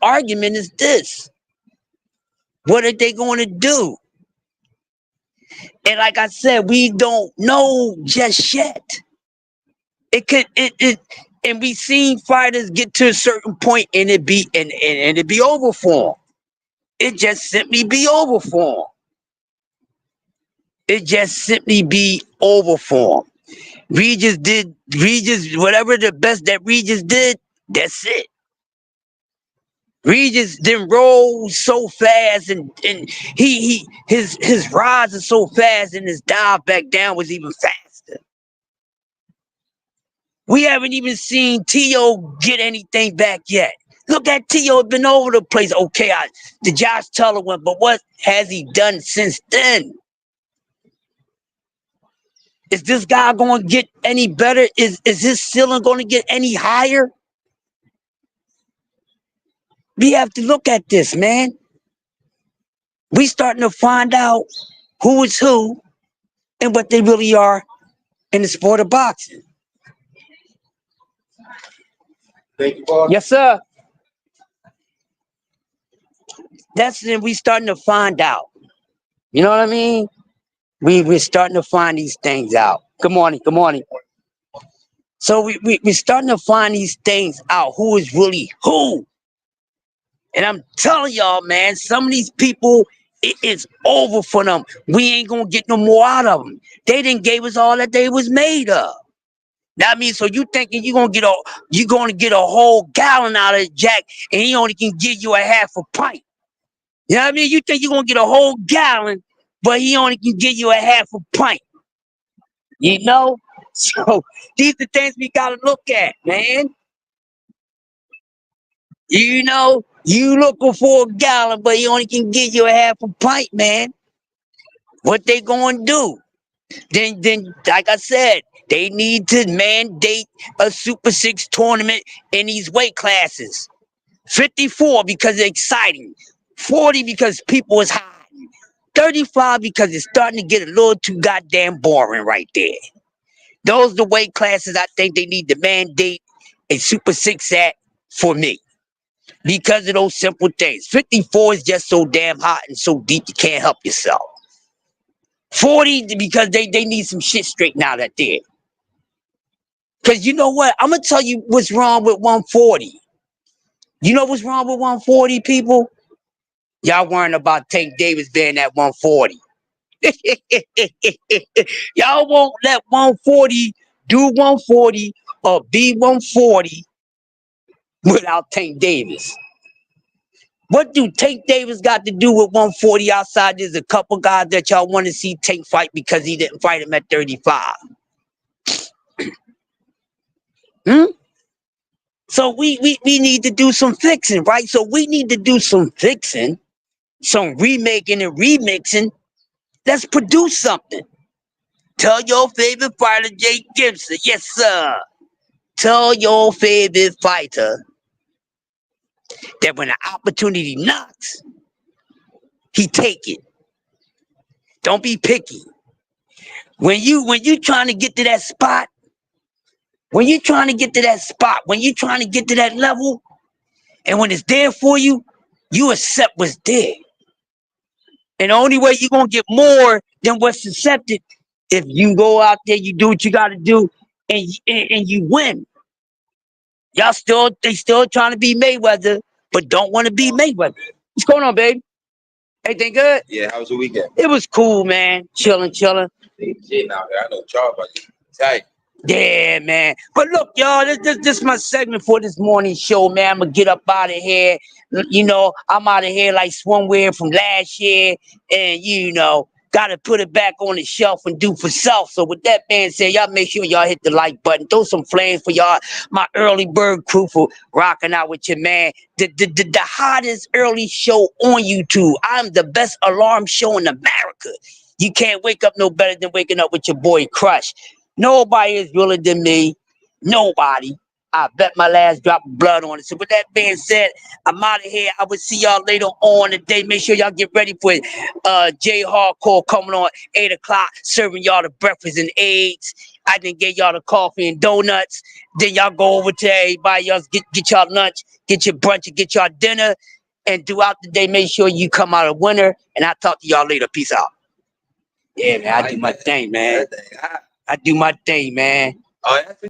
argument is this: what are they going to do? And like I said, we don't know just yet. And we seen fighters get to a certain point and it be over for them. It just simply be over for them. It just simply be over for him. Regis, whatever the best that Regis did, that's it. Regis then rolls so fast and his rise is so fast and his dive back down was even faster. We haven't even seen T.O. get anything back yet. Look at T.O. been over the place. Okay, the Josh Teller one, but what has he done since then? Is this guy going to get any better? Is his ceiling going to get any higher? we have to look at this, man. We starting to find out who is who and what they really are in the sport of boxing. Thank you, boss. Yes, sir. That's when we starting to find out. You know what I mean? We're starting to find these things out. Good morning. Good morning. So we're starting to find these things out. Who is really who? And I'm telling y'all, man, some of these people, it's over for them. We ain't gonna get no more out of them. They didn't gave us all that they was made of. That means, so you thinking you're gonna get a whole gallon out of Jack, and he only can give you a half a pint. You know what I mean? You think you're gonna get a whole gallon, but he only can give you a half a pint. You know? So these are things we gotta look at, man. You know, you looking for a gallon, but he only can give you a half a pint, man. What they gonna do? Then, like I said, they need to mandate a Super 6 tournament in these weight classes. 54 because it's exciting. 40 because people is hiding. 35 because it's starting to get a little too goddamn boring right there. Those are the weight classes I think they need to mandate a Super 6 at for me. Because of those simple things. 54 is just so damn hot and so deep you can't help yourself. 40 because they need some shit straightened out at there. Because you know what? I'm going to tell you what's wrong with 140. You know what's wrong with 140, people? Y'all worrying about Tank Davis being at 140. Y'all won't let 140 do 140 or be 140 without Tank Davis. What do Tank Davis got to do with 140 outside? There's a couple guys that y'all want to see Tank fight because he didn't fight him at 35. So we need to do some fixing, right? So we need to do some fixing, some remaking and remixing. Let's produce something. Tell your favorite fighter, Jake Gibson. Yes, sir. Tell your favorite fighter that when the opportunity knocks, he take it. Don't be picky. When you trying to get to that spot, when you trying to get to that level, and when it's there for you, you accept what's there. And the only way you're gonna get more than what's accepted if you go out there, you do what you gotta do, and you win. They still trying to be Mayweather, but don't want to be Mayweather. What's going on, babe? Everything good? Yeah, how was your weekend? It was cool, man. Chilling. Shit out here. I know Charles about you. Tight. Yeah, man. But look, y'all, this is my segment for this morning show, man. I'm gonna get up out of here. You know, I'm out of here like swimwear from last year, and gotta put it back on the shelf and do for self. So with that being said, y'all make sure y'all hit the like button. Throw some flames for y'all, my early bird crew, for rocking out with your man. The hottest early show on YouTube. I'm the best alarm show in America. You can't wake up no better than waking up with your boy Crush. Nobody is realer than me. Nobody. I bet my last drop of blood on it. So with that being said, I'm out of here. I will see y'all later on today. Make sure y'all get ready for J Hardcore coming on 8 o'clock, serving y'all the breakfast and eggs. I then get y'all the coffee and donuts. Then y'all go over to everybody else, get y'all lunch, get your brunch, and get y'all dinner. And throughout the day, make sure you come out a winner. And I'll talk to y'all later. Peace out. Yeah, man, I do my thing, man. I do my thing, man. Oh, that's